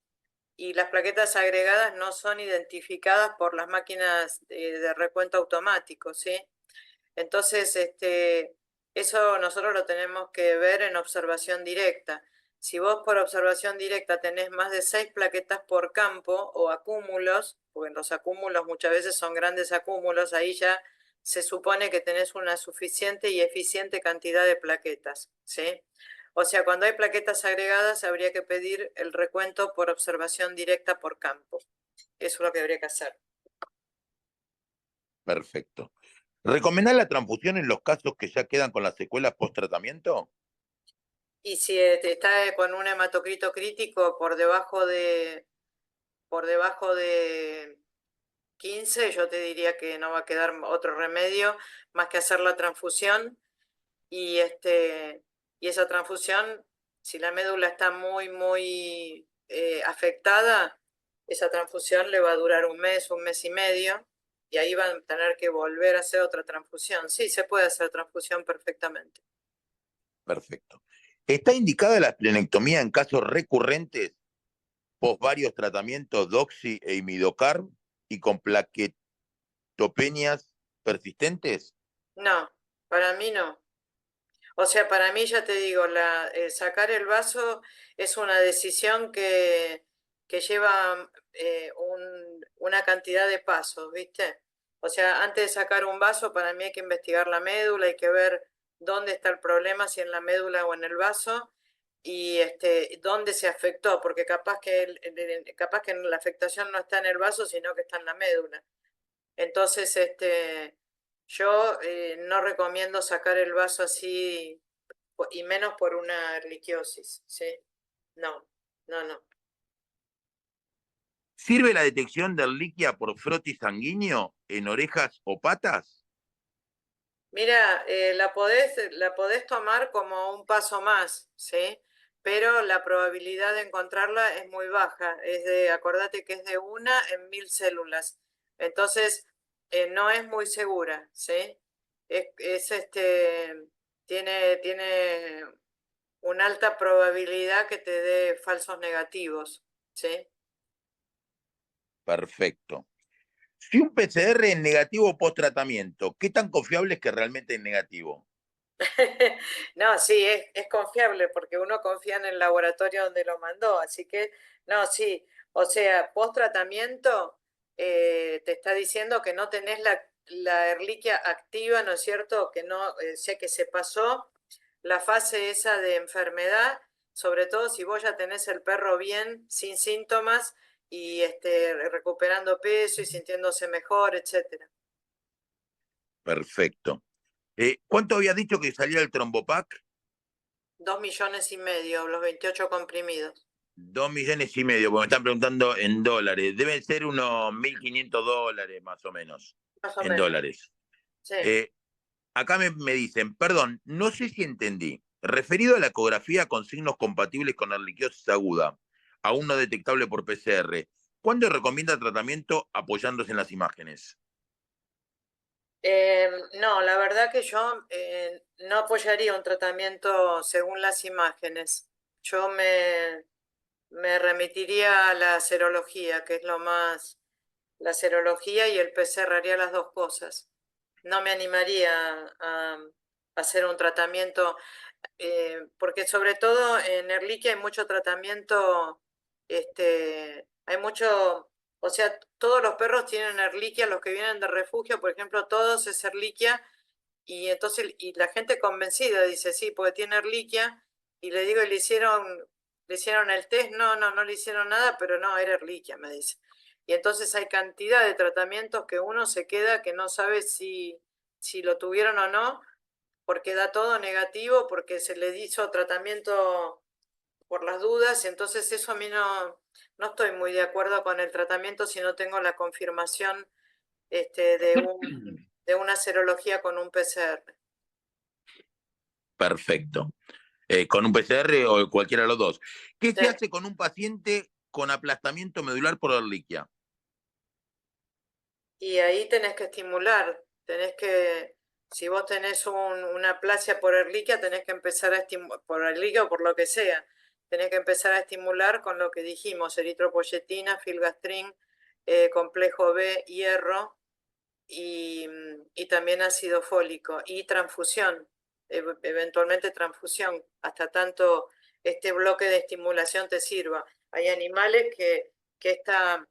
las plaquetas agregadas no son identificadas por las máquinas de recuento automático, ¿sí? Entonces, eso nosotros lo tenemos que ver en observación directa. Si vos por observación directa tenés más de 6 plaquetas por campo o acúmulos, porque los acúmulos muchas veces son grandes acúmulos, ahí ya se supone que tenés una suficiente y eficiente cantidad de plaquetas, ¿sí? O sea, cuando hay plaquetas agregadas habría que pedir el recuento por observación directa por campo. Eso es lo que habría que hacer. Perfecto. ¿Recomendar la transfusión en los casos que ya quedan con las secuelas post-tratamiento? Y si está con un hematocrito crítico por debajo de 15, yo te diría que no va a quedar otro remedio más que hacer la transfusión. Y, y esa transfusión, si la médula está muy, muy afectada, esa transfusión le va a durar un mes y medio, y ahí van a tener que volver a hacer otra transfusión. Sí, se puede hacer transfusión perfectamente. Perfecto. ¿Está indicada la esplenectomía en casos recurrentes post varios tratamientos doxy e imidocarb y con plaquetopenias persistentes? No, para mí no. O sea, para mí, ya te digo, sacar el vaso es una decisión que lleva una cantidad de pasos, ¿viste? O sea, antes de sacar un vaso, para mí hay que investigar la médula, hay que ver dónde está el problema, si en la médula o en el vaso, y dónde se afectó, porque capaz que la afectación no está en el vaso, sino que está en la médula. Entonces, yo no recomiendo sacar el vaso así, y menos por una erliquiosis, ¿sí? No, no, no. ¿Sirve la detección de Ehrlichia por frotis sanguíneo en orejas o patas? Mira, la podés tomar como un paso más, ¿sí? Pero la probabilidad de encontrarla es muy baja. Acordate que es de 1 en 1.000 células. Entonces, no es muy segura, ¿sí? Tiene una alta probabilidad que te dé falsos negativos, ¿sí? Perfecto. Si un PCR es negativo post tratamiento, ¿qué tan confiable es que realmente es negativo? No, sí, es confiable porque uno confía en el laboratorio donde lo mandó, así que, no, sí, o sea, post tratamiento te está diciendo que no tenés la erliquia activa, ¿no es cierto? Que no, sé que se pasó la fase esa de enfermedad, sobre todo si vos ya tenés el perro bien, sin síntomas y recuperando peso y sintiéndose mejor, etcétera. Perfecto. ¿Cuánto había dicho que salía el trombopac? 2,5 millones, los 28 comprimidos, 2,5 millones, porque me están preguntando en dólares. Deben ser unos $1.500 más o menos, más o en menos. dólares. Sí. Eh, Acá me dicen, perdón, no sé si entendí. Referido a la ecografía con signos compatibles con erliquiosis aguda, aún no detectable por PCR, ¿cuándo recomienda tratamiento apoyándose en las imágenes? No, la verdad que yo no apoyaría un tratamiento según las imágenes. Yo me remitiría a la serología, que es lo más, la serología y el PCR haría las dos cosas. No me animaría a hacer un tratamiento, porque sobre todo en Ehrlichia hay mucho tratamiento, hay mucho, o sea, todos los perros tienen Ehrlichia, los que vienen de refugio, por ejemplo, todos es Ehrlichia, y entonces, y la gente convencida dice, sí, porque tiene Ehrlichia, y le digo, le hicieron el test, no le hicieron nada, pero no, era Ehrlichia, me dice. Y entonces hay cantidad de tratamientos que uno se queda que no sabe si lo tuvieron o no, porque da todo negativo, porque se le hizo tratamiento por las dudas, entonces eso a mí no estoy muy de acuerdo con el tratamiento si no tengo la confirmación de una serología con un PCR. Perfecto. Con un PCR o cualquiera de los dos. ¿Qué Sí. se hace con un paciente con aplastamiento medular por erliquia? Y ahí tenés que estimular, si vos tenés una aplasia por Ehrlichia, tenés que empezar a estimular, por Ehrlichia o por lo que sea, tenés que empezar a estimular con lo que dijimos, eritropoyetina, filgastrin, complejo B, hierro y también ácido fólico y transfusión, eventualmente transfusión, hasta tanto este bloque de estimulación te sirva. Hay animales que esta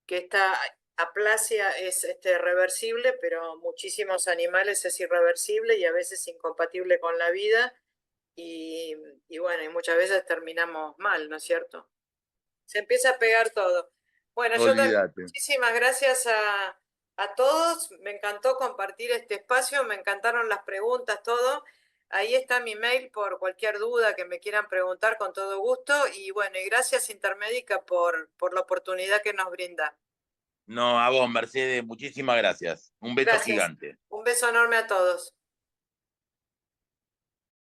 que esta aplasia es reversible, pero muchísimos animales es irreversible y a veces incompatible con la vida y bueno, y muchas veces terminamos mal, ¿no es cierto? Se empieza a pegar todo. Bueno, yo también, Olvídate. muchísimas gracias a todos, me encantó compartir este espacio, me encantaron las preguntas, todo. Ahí está mi mail por cualquier duda que me quieran preguntar con todo gusto y bueno, y gracias Intermédica por la oportunidad que nos brinda. No, a vos, Mercedes, muchísimas gracias. Un beso Gracias. gigante. Un beso enorme a todos.